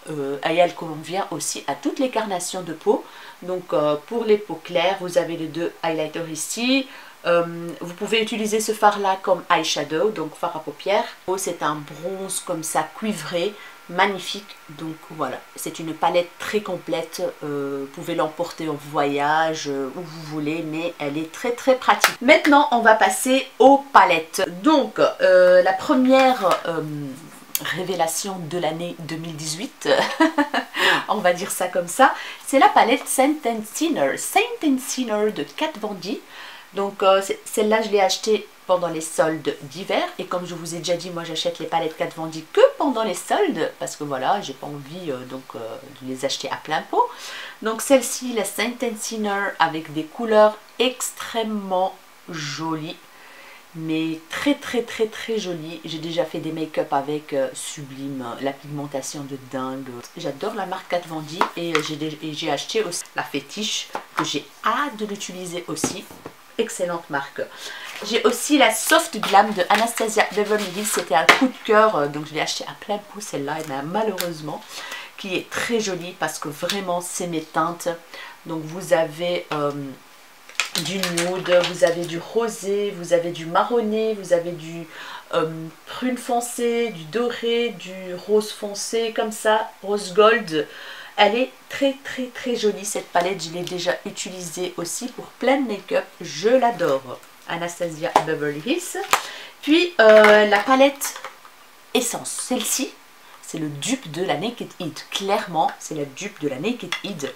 S1: et elle convient aussi à toutes les carnations de peau. Donc pour les peaux claires, vous avez les deux highlighters ici. Vous pouvez utiliser ce fard là comme eyeshadow, donc fard à paupières. C'est un bronze comme ça cuivré, magnifique. Donc voilà, c'est une palette très complète. Vous pouvez l'emporter en voyage, où vous voulez, mais elle est très très pratique. Maintenant on va passer aux palettes. Donc la première révélation de l'année 2018, on va dire ça comme ça, c'est la palette Saint Sinner de Kat Von D. Donc celle-là je l'ai achetée pendant les soldes d'hiver, et comme je vous ai déjà dit, moi j'achète les palettes Kat Von D que pendant les soldes parce que voilà, j'ai pas envie de les acheter à plein pot. Donc celle-ci, la Saint Sinner, avec des couleurs extrêmement jolies, mais très très très très jolie. J'ai déjà fait des make-up avec, sublime, la pigmentation de dingue. J'adore la marque Kat Von D, et j'ai acheté aussi la fétiche que j'ai hâte de l'utiliser aussi. Excellente marque. J'ai aussi la Soft Glam de Anastasia Beverly Hills. C'était un coup de cœur, donc je l'ai acheté à plein pot celle-là, malheureusement, qui est très jolie parce que vraiment c'est mes teintes. Donc vous avez du nude, vous avez du rosé, vous avez du marronné, vous avez du prune foncé, du doré, du rose foncé comme ça, rose gold. Elle est très très très jolie cette palette, je l'ai déjà utilisée aussi pour plein de make-up, je l'adore. Anastasia Beverly Hills. Puis la palette Essence, celle-ci c'est le dupe de la Naked Heat, clairement c'est la dupe de la Naked Heat,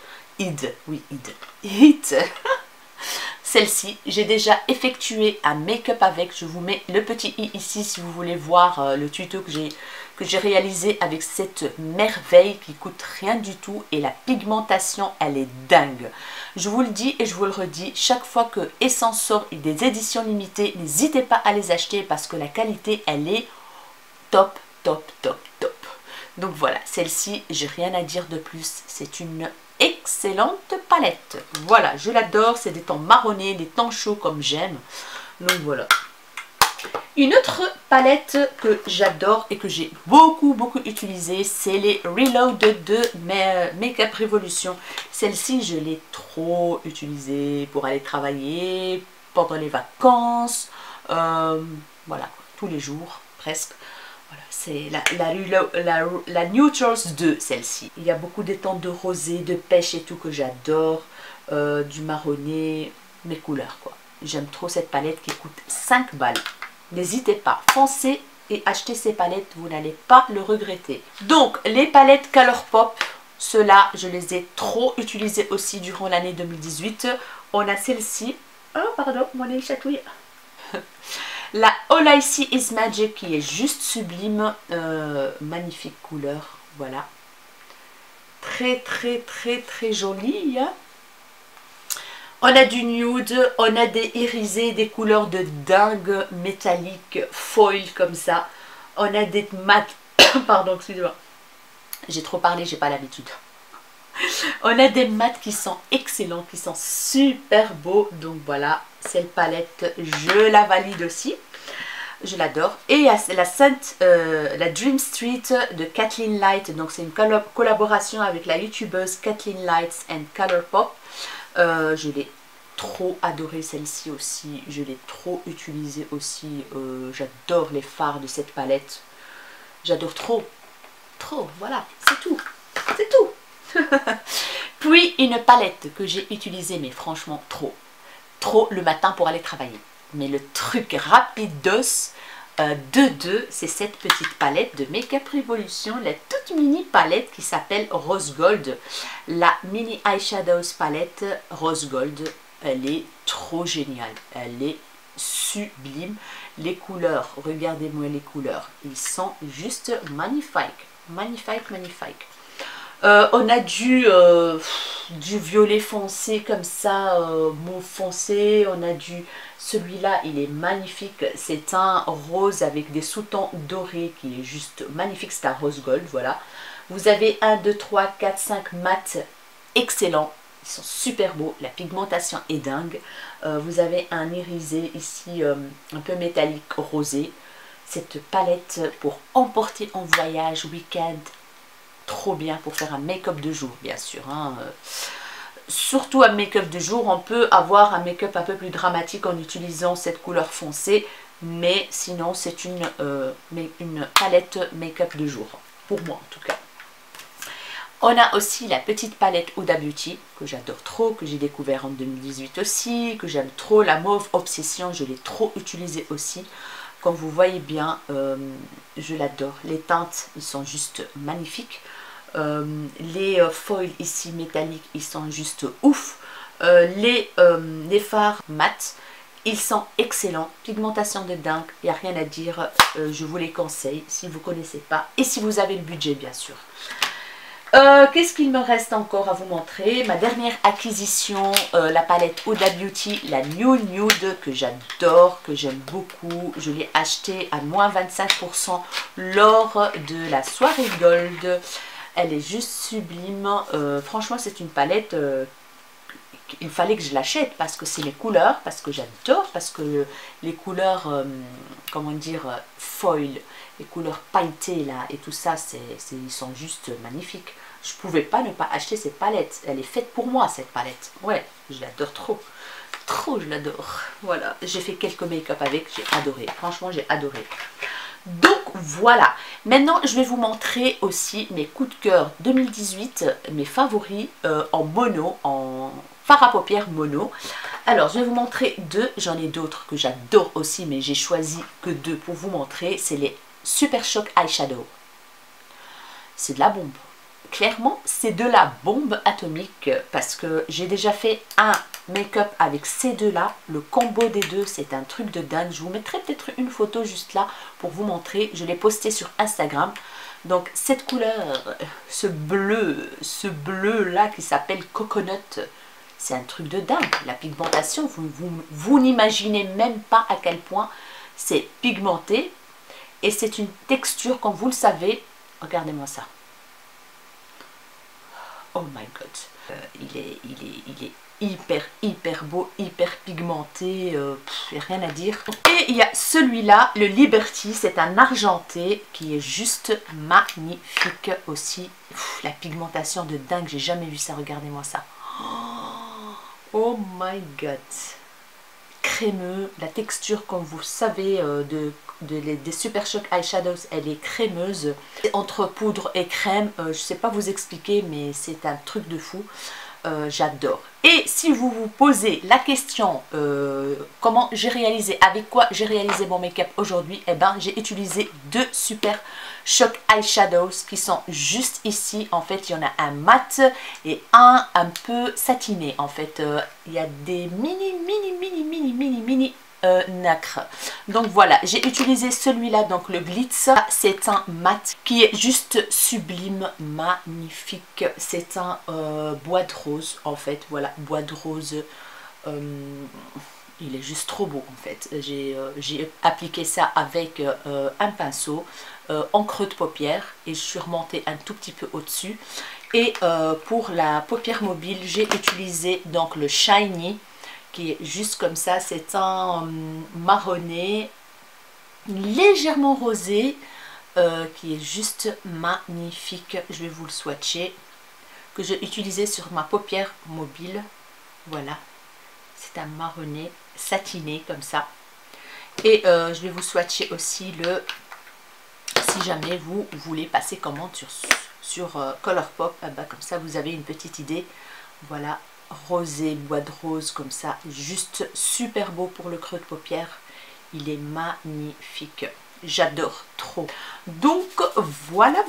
S1: Celle-ci, j'ai déjà effectué un make-up avec, je vous mets le petit i ici si vous voulez voir le tuto que j'ai réalisé avec cette merveille qui coûte rien du tout, et la pigmentation elle est dingue. Je vous le dis et je vous le redis, chaque fois que Essence sort des éditions limitées, n'hésitez pas à les acheter parce que la qualité elle est top, top, top, top. Donc voilà, celle-ci, j'ai rien à dire de plus, c'est une excellente palette. Voilà, je l'adore, c'est des tons marronnés, des tons chauds comme j'aime. Donc voilà. Une autre palette que j'adore et que j'ai beaucoup utilisée, c'est les Reload de Makeup Revolution. Celle-ci, je l'ai trop utilisée pour aller travailler, pendant les vacances, voilà, tous les jours presque. Voilà, c'est la Neutrals 2, celle-ci. Il y a beaucoup de tons de rosé, de pêche et tout que j'adore, du marronné, mes couleurs quoi. J'aime trop cette palette qui coûte 5 balles. N'hésitez pas, foncez et achetez ces palettes, vous n'allez pas le regretter. Donc les palettes Colourpop, ceux-là je les ai trop utilisées aussi durant l'année 2018. On a celle-ci, oh pardon, mon nez chatouille. La All I See Is Magic qui est juste sublime, magnifique couleur, voilà. Très très très très jolie. Hein. On a du nude, on a des irisés, des couleurs de dingue, métalliques, foil comme ça. On a des mat, pardon, excusez-moi. J'ai trop parlé, j'ai pas l'habitude. On a des mats qui sont excellents, qui sont super beaux. Donc voilà, cette palette, je la valide aussi. Je l'adore. Et il y a la Dream Street de Kathleen Light. Donc c'est une collaboration avec la youtubeuse Kathleen Lights and Colourpop. Je l'ai trop adoré celle-ci aussi. Je l'ai trop utilisée aussi. J'adore les fards de cette palette. J'adore trop. Trop, voilà, c'est tout. C'est tout. Puis une palette que j'ai utilisée, mais franchement trop le matin pour aller travailler. Mais le truc rapidos de deux, c'est cette petite palette de Makeup Revolution, la toute mini palette qui s'appelle Rose Gold. La mini eyeshadows palette Rose Gold, elle est trop géniale, elle est sublime. Les couleurs, regardez-moi les couleurs, ils sont juste magnifiques, magnifiques. On a du violet foncé comme ça, mauve foncé. On a celui-là, il est magnifique. C'est un rose avec des sous-tons dorés qui est juste magnifique. C'est un rose gold, voilà. Vous avez 1, 2, 3, 4, 5 mat excellent. Ils sont super beaux, la pigmentation est dingue. Vous avez un irisé ici un peu métallique rosé. Cette palette pour emporter en voyage, week-end, trop bien pour faire un make-up de jour bien sûr. Hein. Surtout un make-up de jour, on peut avoir un make-up un peu plus dramatique en utilisant cette couleur foncée. Mais sinon c'est une palette make-up de jour, pour moi en tout cas. On a aussi la petite palette Huda Beauty que j'adore trop, que j'ai découvert en 2018 aussi, que j'aime trop, la mauve Obsession, je l'ai trop utilisée aussi. Comme vous voyez bien, je l'adore. Les teintes, ils sont juste magnifiques. Les foils ici métalliques, ils sont juste ouf. Les fards mat, ils sont excellents. Pigmentation de dingue, il n'y a rien à dire. Je vous les conseille si vous ne connaissez pas et si vous avez le budget bien sûr. Qu'est-ce qu'il me reste encore à vous montrer? Ma dernière acquisition, la palette Huda Beauty, la New Nude que j'adore, que j'aime beaucoup. Je l'ai achetée à moins 25% lors de la soirée Gold. Elle est juste sublime. Franchement, c'est une palette... il fallait que je l'achète parce que c'est les couleurs, parce que j'adore, parce que les couleurs, comment dire, foil, les couleurs pailletées là et tout ça, ils sont juste magnifiques. Je pouvais pas ne pas acheter cette palette. Elle est faite pour moi cette palette. Ouais, je l'adore trop. Trop, je l'adore. Voilà, j'ai fait quelques make-up avec, j'ai adoré. Franchement, j'ai adoré. Donc voilà. Maintenant, je vais vous montrer aussi mes coups de cœur 2018, mes favoris en mono, en fard à paupières mono. Alors, je vais vous montrer deux. J'en ai d'autres que j'adore aussi, mais j'ai choisi que deux pour vous montrer. C'est les Super Shock Eyeshadow. C'est de la bombe. Clairement, c'est de la bombe atomique parce que j'ai déjà fait un make-up avec ces deux-là. Le combo des deux, c'est un truc de dingue. Je vous mettrai peut-être une photo juste là pour vous montrer. Je l'ai posté sur Instagram. Donc, cette couleur, ce bleu-là qui s'appelle Coconut, c'est un truc de dingue. La pigmentation, vous n'imaginez même pas à quel point c'est pigmenté. Et c'est une texture, comme vous le savez, regardez-moi ça. Oh my god, il est hyper beau, hyper pigmenté, rien à dire. Et il y a celui-là, le Liberty, c'est un argenté qui est juste magnifique aussi. La pigmentation de dingue, j'ai jamais vu ça, regardez-moi ça. Oh my god, crémeux, la texture comme vous savez des Super Shock Eyeshadows, elle est crémeuse entre poudre et crème, je sais pas vous expliquer mais c'est un truc de fou, j'adore. Et si vous vous posez la question comment j'ai réalisé, avec quoi j'ai réalisé mon make-up aujourd'hui, eh ben j'ai utilisé deux Super Shock Eyeshadows qui sont juste ici. En fait, il y en a un mat et un peu satiné. En fait, il y a des mini nacre. Donc voilà, j'ai utilisé celui-là, donc le Glitz. C'est un mat qui est juste sublime, magnifique. C'est un bois de rose en fait. Voilà, bois de rose. Il est juste trop beau en fait. J'ai appliqué ça avec un pinceau en creux de paupière et je suis remontée un tout petit peu au-dessus. Et pour la paupière mobile, j'ai utilisé donc le Shiny qui est juste comme ça. C'est un marronné légèrement rosé qui est juste magnifique. Je vais vous le swatcher, que j'ai utilisé sur ma paupière mobile. Voilà, c'est un marronné satiné comme ça. Et je vais vous swatcher aussi le, si jamais vous voulez passer commande sur Colourpop, comme ça vous avez une petite idée. Voilà, rosé, bois de rose comme ça, juste super beau pour le creux de paupière. Il est magnifique, j'adore trop. Donc voilà.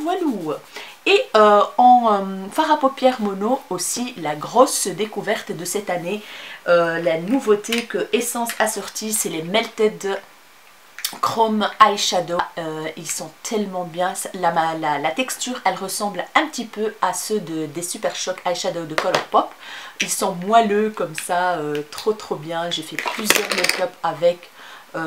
S1: Et en fard à paupières mono aussi, la grosse découverte de cette année, la nouveauté que Essence a sorti, c'est les Melted Chrome Eyeshadow. Ils sont tellement bien. La texture, elle ressemble un petit peu à ceux des Super Shock Eyeshadow de Colourpop. Ils sont moelleux comme ça, trop bien. J'ai fait plusieurs make-up avec.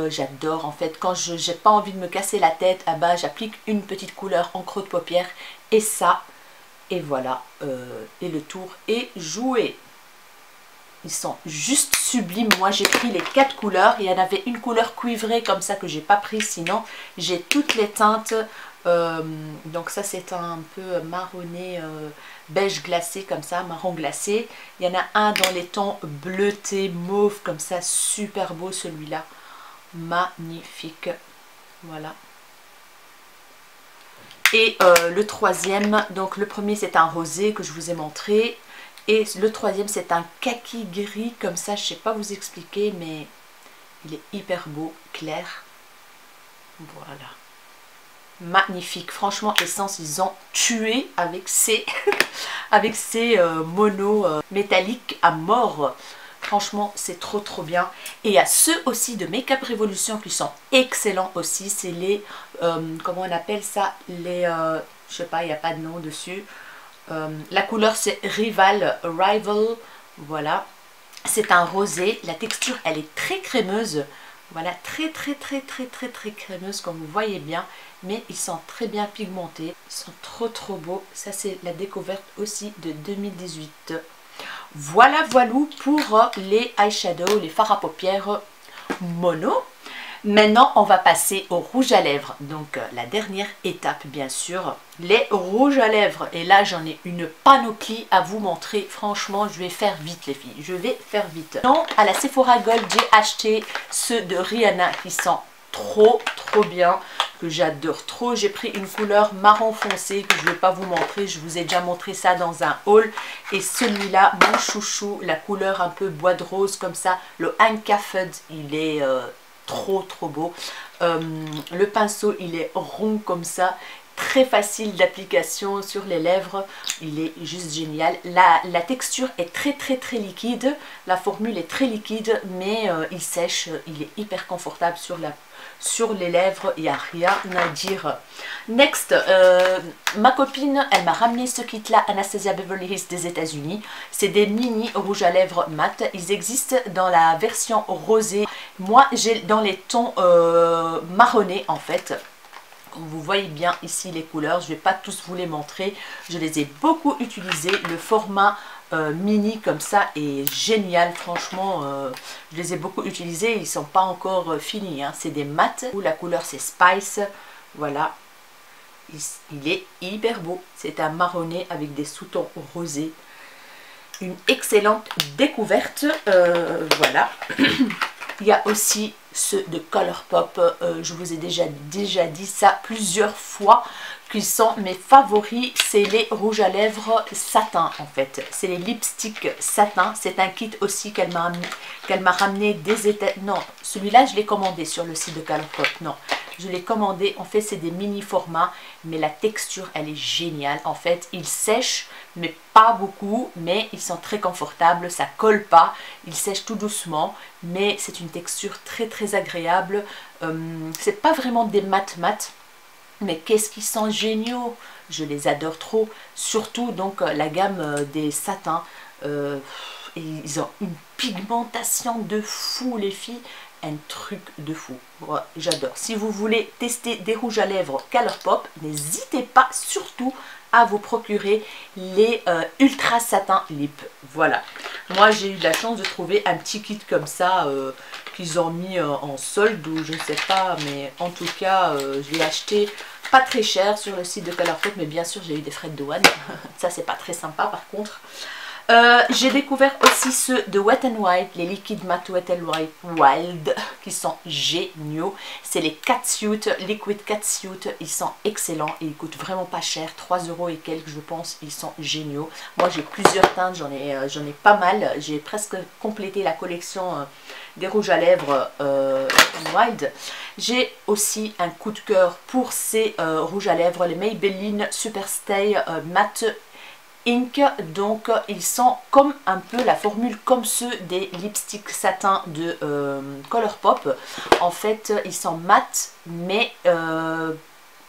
S1: J'adore en fait. Quand je n'ai pas envie de me casser la tête, j'applique une petite couleur en creux de paupière et ça. Et voilà. Et le tour est joué. ils sont juste sublimes. Moi j'ai pris les 4 couleurs. Il y en avait une couleur cuivrée comme ça que j'ai pas pris, sinon j'ai toutes les teintes. Donc ça c'est un peu marronné, beige glacé comme ça, marron glacé. Il y en a un dans les tons bleuté, mauve comme ça, super beau celui-là. Magnifique. Voilà. Et le troisième, donc le premier c'est un rosé que je vous ai montré. Et le troisième c'est un kaki gris comme ça, je sais pas vous expliquer mais il est hyper beau, clair. Voilà. Magnifique, franchement Essence ils ont tué avec ces avec ces monos métalliques à mort. Franchement c'est trop bien. Et il y a ceux aussi de Make Up Revolution qui sont excellents aussi. C'est les comment on appelle ça, les je sais pas, il n'y a pas de nom dessus. La couleur c'est Rival. Voilà, c'est un rosé. La texture elle est très crémeuse. Voilà, très crémeuse comme vous voyez bien, mais ils sont très bien pigmentés, ils sont trop beaux. Ça c'est la découverte aussi de 2018. Voilà pour les eyeshadows, les fards à paupières mono. Maintenant on va passer au rouge à lèvres, donc la dernière étape bien sûr, les rouges à lèvres. Et là j'en ai une panoplie à vous montrer, franchement je vais faire vite les filles, je vais faire vite. Non, à la Sephora Gold j'ai acheté ceux de Rihanna qui sont trop bien, que j'adore trop. J'ai pris une couleur marron foncé que je ne vais pas vous montrer, je vous ai déjà montré ça dans un haul. Et celui-là, mon chouchou, la couleur un peu bois de rose comme ça, le Handcrafted, il est trop beau. Le pinceau il est rond comme ça, très facile d'application sur les lèvres, il est juste génial. La texture est très liquide, la formule est très liquide mais il sèche, il est hyper confortable sur les lèvres, il n'y a rien à dire. Next, ma copine elle m'a ramené ce kit là, Anastasia Beverly Hills des États-Unis. C'est des mini rouges à lèvres mat. Ils existent dans la version rosée. Moi j'ai dans les tons marronnés en fait. Comme vous voyez bien ici les couleurs, je ne vais pas tous vous les montrer. Je les ai beaucoup utilisés. Le format mini comme ça est génial, franchement je les ai beaucoup utilisés. Ils ne sont pas encore finis, hein. C'est des mats où la couleur c'est Spice. Voilà, il est hyper beau. C'est un marronné avec des sous-tons rosés. Une excellente découverte. Voilà. Il y a aussi ceux de Colourpop, je vous ai déjà dit ça plusieurs fois, qui sont mes favoris. C'est les rouges à lèvres satin en fait. C'est les lipsticks satin. C'est un kit aussi qu'elle m'a ramené des États... Non, celui-là je l'ai commandé sur le site de Colourpop. Non, je l'ai commandé. En fait c'est des mini formats, mais la texture elle est géniale. En fait ils sèchent, mais pas beaucoup, mais ils sont très confortables, ça colle pas, ils sèchent tout doucement, mais c'est une texture très agréable. C'est pas vraiment des mat, mais qu'est-ce qu'ils sont géniaux, je les adore trop. Surtout donc la gamme des satins, et ils ont une pigmentation de fou les filles, un truc de fou. Ouais, j'adore. Si vous voulez tester des rouges à lèvres Colourpop, n'hésitez pas surtout à vous procurer les Ultra Satin Lip. Voilà, moi j'ai eu de la chance de trouver un petit kit comme ça qu'ils ont mis en solde, ou je ne sais pas, mais en tout cas je l'ai acheté pas très cher sur le site de Colourpop, mais bien sûr j'ai eu des frais de douane. Ça c'est pas très sympa par contre. J'ai découvert aussi ceux de Wet n Wild, les liquides mat Wet n Wild, qui sont géniaux. C'est les Catsuit, Liquid Catsuit, ils sont excellents et ils coûtent vraiment pas cher, 3 € et quelques je pense, ils sont géniaux. Moi j'ai plusieurs teintes, j'en ai pas mal, j'ai presque complété la collection des rouges à lèvres Wild. J'ai aussi un coup de cœur pour ces rouges à lèvres, les Maybelline Superstay Matte Ink. Donc ils sont comme un peu la formule comme ceux des lipsticks satin de Colourpop. En fait ils sont mat, mais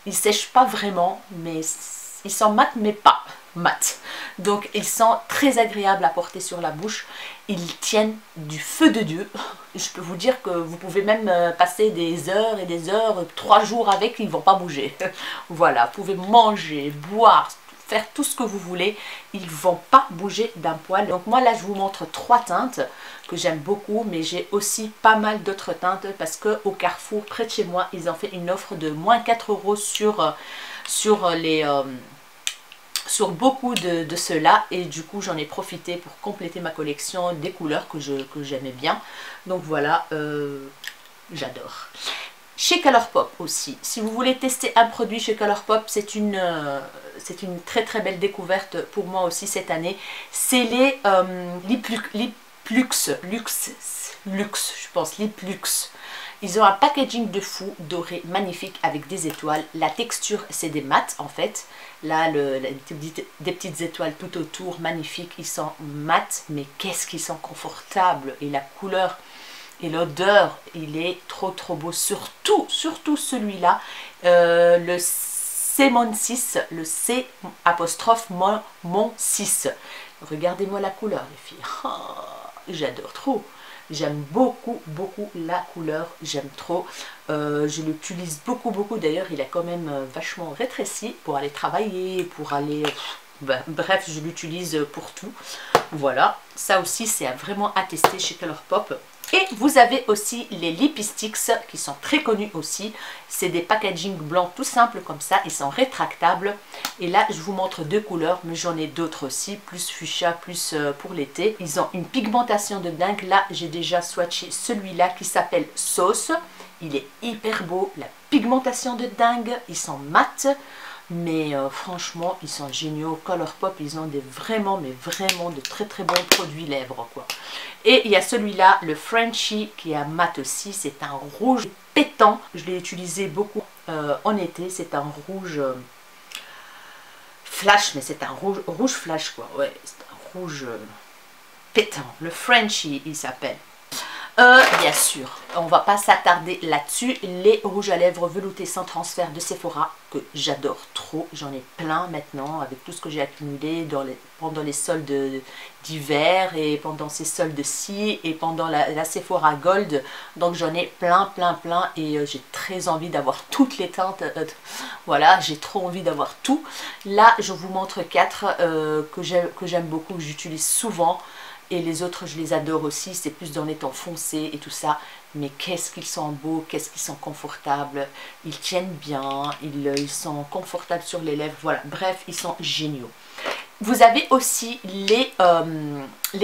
S1: ils sèchent pas vraiment, mais ils sont mat mais pas mat. Donc ils sont très agréables à porter sur la bouche, ils tiennent du feu de Dieu. Je peux vous dire que vous pouvez même passer des heures et des heures, 3 jours avec, ils vont pas bouger. Voilà, vous pouvez manger, boire, faire tout ce que vous voulez, ils vont pas bouger d'un poil. Donc moi là je vous montre 3 teintes que j'aime beaucoup, mais j'ai aussi pas mal d'autres teintes parce que au Carrefour près de chez moi ils ont fait une offre de moins 4 € sur beaucoup de ceux-là, et du coup j'en ai profité pour compléter ma collection des couleurs que j'aimais bien. Donc voilà, j'adore. Chez Colourpop aussi, si vous voulez tester un produit chez Colourpop, c'est une très très belle découverte pour moi aussi cette année. C'est les Liplux, je pense, Liplux. Ils ont un packaging de fou, doré, magnifique, avec des étoiles. La texture, c'est des mats en fait. Là, des petites étoiles tout autour, magnifiques. Ils sont mats, mais qu'est-ce qu'ils sont confortables. Et la couleur et l'odeur, il est trop beau. Surtout celui-là, le C-Mon 6, le C apostrophe Mon 6. Regardez-moi la couleur, les filles. Oh, j'adore trop. J'aime beaucoup la couleur, j'aime trop. Je l'utilise beaucoup. D'ailleurs, il est quand même vachement rétréci pour aller travailler, pour aller... bref, je l'utilise pour tout. Voilà, ça aussi, c'est vraiment à tester chez Colourpop. Et vous avez aussi les Lipsticks qui sont très connus aussi. C'est des packaging blancs tout simples comme ça. Ils sont rétractables. Et là, je vous montre 2 couleurs, mais j'en ai d'autres aussi. Plus fuchsia, plus pour l'été. Ils ont une pigmentation de dingue. Là, j'ai déjà swatché celui-là qui s'appelle Sauce. Il est hyper beau. La pigmentation de dingue. Ils sont mat. Mais franchement, ils sont géniaux. Colourpop, ils ont vraiment de très bons produits lèvres, quoi. Et il y a celui-là, le Frenchie, qui est mat aussi. C'est un rouge pétant. Je l'ai utilisé beaucoup en été. C'est un rouge flash, mais c'est un rouge flash, quoi. Ouais, c'est un rouge pétant. Le Frenchie, il s'appelle. Bien sûr, on va pas s'attarder là-dessus. Les rouges à lèvres veloutés sans transfert de Sephora, que j'adore trop. J'en ai plein maintenant avec tout ce que j'ai accumulé pendant les soldes d'hiver et pendant ces soldes-ci et pendant la Sephora Gold. Donc j'en ai plein et j'ai très envie d'avoir toutes les teintes. Voilà, j'ai trop envie d'avoir tout. Là, je vous montre 4 que j'aime beaucoup, que j'utilise souvent. Et les autres, je les adore aussi. C'est plus dans les tons foncés et tout ça. Mais qu'est-ce qu'ils sont beaux, qu'est-ce qu'ils sont confortables. Ils tiennent bien, ils sont confortables sur les lèvres. Voilà, bref, ils sont géniaux. Vous avez aussi les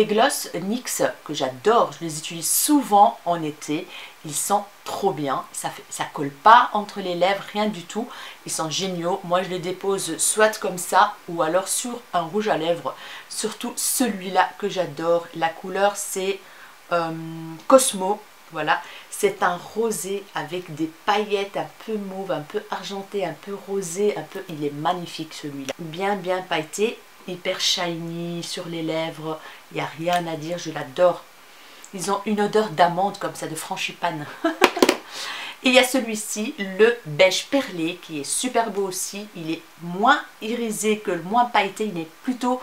S1: gloss NYX que j'adore. Je les utilise souvent en été. Ils sont trop bien. Ça colle pas entre les lèvres, rien du tout. Ils sont géniaux. Moi, je les dépose soit comme ça ou alors sur un rouge à lèvres. Surtout celui-là que j'adore. La couleur, c'est Cosmo. Voilà. C'est un rosé avec des paillettes un peu mauve, un peu argenté, un peu rosé. Il est magnifique celui-là. Bien pailleté. Hyper shiny sur les lèvres, il n'y a rien à dire, je l'adore. Ils ont une odeur d'amande comme ça, de frangipane. Et il y a celui-ci, le beige perlé, qui est super beau aussi. Il est moins irisé que le moins pailleté, il est plutôt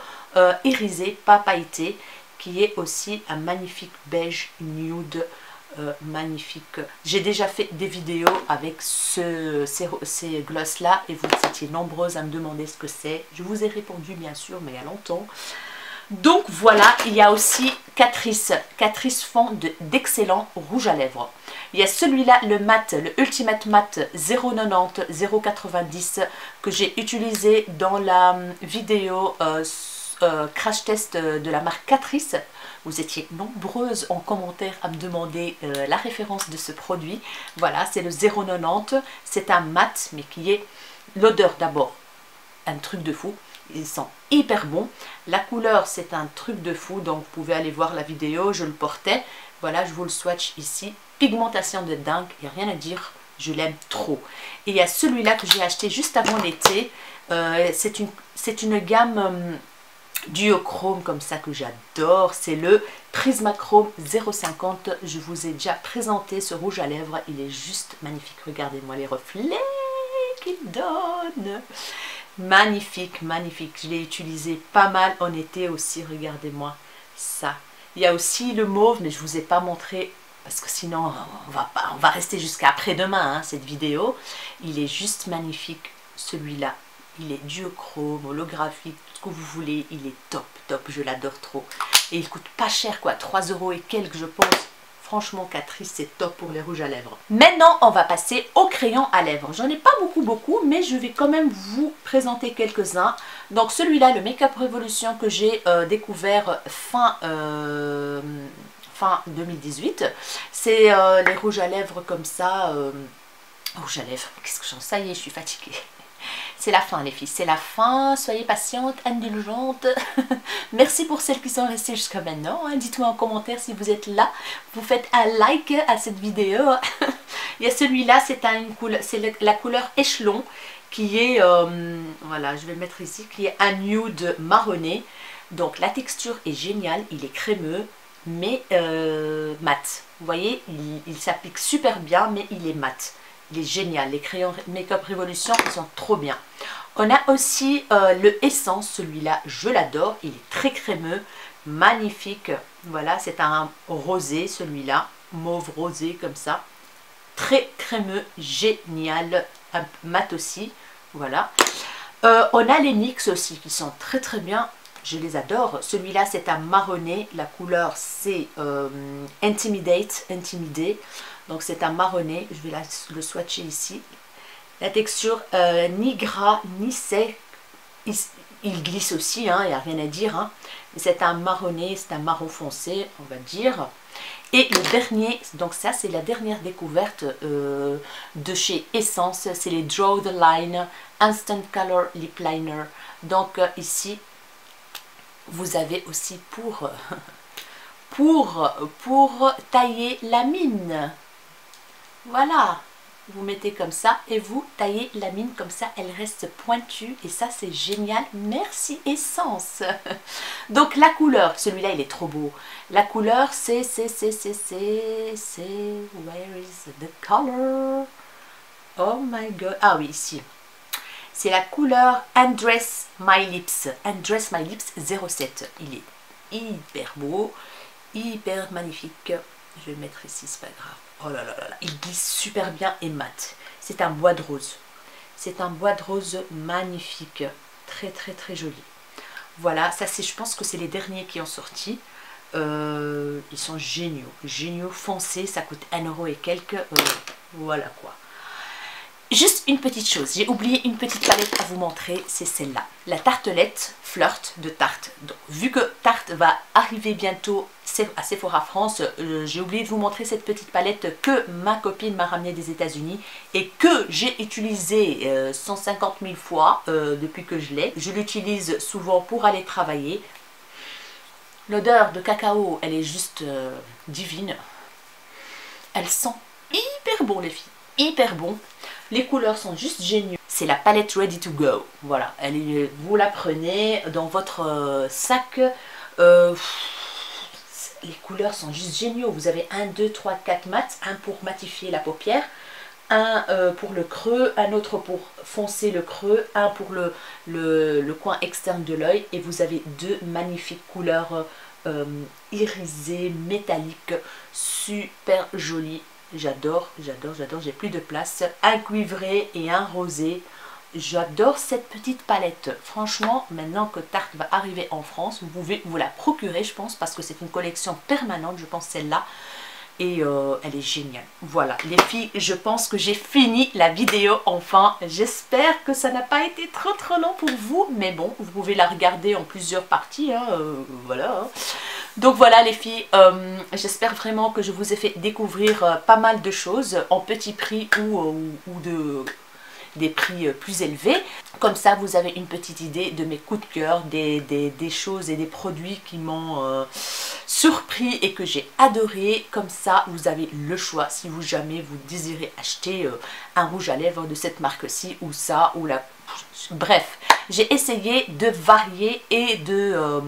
S1: irisé, pas pailleté, qui est aussi un magnifique beige nude. Magnifique. J'ai déjà fait des vidéos avec ces gloss là et vous étiez nombreuses à me demander ce que c'est. Je vous ai répondu bien sûr, mais il y a longtemps. Donc voilà, il y a aussi Catrice font d'excellents rouges à lèvres. Il y a celui-là, le mat, le Ultimate Matte 0,90 0,90 que j'ai utilisé dans la vidéo crash test de la marque Catrice. Vous étiez nombreuses en commentaire à me demander la référence de ce produit. Voilà, c'est le 0,90. C'est un mat, mais qui est l'odeur d'abord. Un truc de fou. Ils sont hyper bons. La couleur, c'est un truc de fou. Donc, vous pouvez aller voir la vidéo. Je le portais. Voilà, je vous le swatch ici. Pigmentation de dingue. Il n'y a rien à dire. Je l'aime trop. Et il y a celui-là que j'ai acheté juste avant l'été. C'est une gamme... duochrome comme ça que j'adore, c'est le Prismachrome 0,50. Je vous ai déjà présenté ce rouge à lèvres, il est juste magnifique. Regardez-moi les reflets qu'il donne. Magnifique. Je l'ai utilisé pas mal en été aussi. Regardez-moi ça. Il y a aussi le mauve, mais je vous ai pas montré parce que sinon on va rester jusqu'à après-demain cette vidéo. Il est juste magnifique celui-là. Il est duochrome, holographique, tout ce que vous voulez. Il est top, top, je l'adore trop. Et il coûte pas cher quoi, 3 € et quelques je pense. Franchement Catrice c'est top pour les rouges à lèvres. Maintenant on va passer au crayon à lèvres. J'en ai pas beaucoup mais je vais quand même vous présenter quelques-uns. Donc celui-là, le Make Up Revolution que j'ai découvert fin 2018. C'est les rouges à lèvres comme ça. Rouge à lèvres, qu'est-ce que j'en sais, ça y est, je suis fatiguée. C'est la fin les filles, c'est la fin, soyez patientes, indulgentes. Merci pour celles qui sont restées jusqu'à maintenant. Hein. Dites-moi en commentaire si vous êtes là. Vous faites un like à cette vidéo. Il y a celui-là, c'est la couleur échelon qui est, voilà, je vais le mettre ici, qui est un nude marronné. Donc la texture est géniale, il est crémeux, mais mat. Vous voyez, il s'applique super bien, mais il est mat. Il est génial, les crayons Make Up Revolution, ils sont trop bien. On a aussi le Essence, celui-là, je l'adore, il est très crémeux, magnifique. Voilà, c'est un rosé, celui-là, mauve rosé comme ça. Très crémeux, génial, un mat aussi, voilà. On a les NYX aussi, qui sont très très bien, je les adore. Celui-là, c'est un marronné, la couleur c'est Intimidé. Donc c'est un marronné, je vais le swatcher ici. La texture ni gras ni sec, il glisse aussi, hein, il n'y a rien à dire. Hein. C'est un marronné, c'est un marron foncé, on va dire. Et le dernier, donc ça c'est la dernière découverte de chez Essence, c'est les Draw the Line Instant Color Lip Liner. Donc ici, vous avez aussi pour tailler la mine. Voilà, vous mettez comme ça et vous taillez la mine comme ça, elle reste pointue et ça c'est génial. Merci Essence. Donc la couleur, celui-là il est trop beau. La couleur c'est where is the color? Oh my god, ah oui ici. C'est la couleur Undress My Lips, Undress My Lips 07. Il est hyper beau, hyper magnifique. Je vais le mettre ici, c'est pas grave. Oh là là là là, il glisse super bien et mat. C'est un bois de rose. C'est un bois de rose magnifique. Très très très joli. Voilà, ça c'est, je pense que c'est les derniers qui ont sorti. Ils sont géniaux. Géniaux, foncés, ça coûte 1 € et quelques. Voilà quoi. Juste une petite chose, j'ai oublié une petite palette à vous montrer, c'est celle-là. La tartelette Flirt de Tarte. Donc, vu que Tarte va arriver bientôt à Sephora France, j'ai oublié de vous montrer cette petite palette que ma copine m'a ramenée des États-Unis et que j'ai utilisée 150 000 fois depuis que je l'ai. Je l'utilise souvent pour aller travailler. L'odeur de cacao, elle est juste divine. Elle sent hyper bon les filles, hyper bon. Les couleurs sont juste géniaux. C'est la palette Ready to Go. Voilà, vous la prenez dans votre sac. Les couleurs sont juste géniaux. Vous avez 1, 2, 3, 4 mats. Un pour matifier la paupière. Un pour le creux. Un autre pour foncer le creux. Un pour le coin externe de l'œil. Et vous avez 2 magnifiques couleurs irisées, métalliques. Super jolies. J'adore, j'adore, j'adore, j'ai plus de place. Un cuivré et un rosé. J'adore cette petite palette. Franchement, maintenant que Tarte va arriver en France, vous pouvez vous la procurer, je pense, parce que c'est une collection permanente, je pense, celle-là. Et elle est géniale. Voilà, les filles, je pense que j'ai fini la vidéo enfin. J'espère que ça n'a pas été trop long pour vous. Mais bon, vous pouvez la regarder en plusieurs parties. Hein, voilà. Hein. Donc voilà les filles, j'espère vraiment que je vous ai fait découvrir pas mal de choses en petit prix ou des prix plus élevés. Comme ça vous avez une petite idée de mes coups de cœur, des choses et des produits qui m'ont surpris et que j'ai adoré. Comme ça vous avez le choix si vous jamais vous désirez acheter un rouge à lèvres de cette marque-ci ou ça ou la... Bref, j'ai essayé de varier et de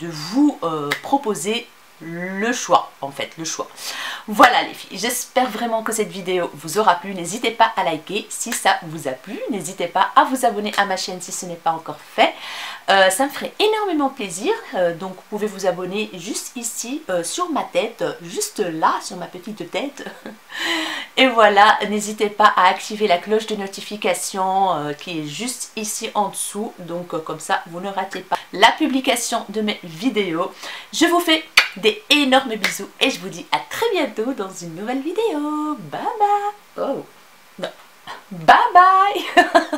S1: vous proposer le choix, en fait, le choix. Voilà les filles, j'espère vraiment que cette vidéo vous aura plu. N'hésitez pas à liker si ça vous a plu. N'hésitez pas à vous abonner à ma chaîne si ce n'est pas encore fait. Ça me ferait énormément plaisir. Donc vous pouvez vous abonner juste ici sur ma tête, juste là sur ma petite tête. Et voilà, n'hésitez pas à activer la cloche de notification qui est juste ici en dessous. Donc comme ça vous ne ratez pas la publication de mes vidéos. Je vous fais des énormes bisous et je vous dis à très bientôt dans une nouvelle vidéo. Bye bye. Oh non. Bye bye.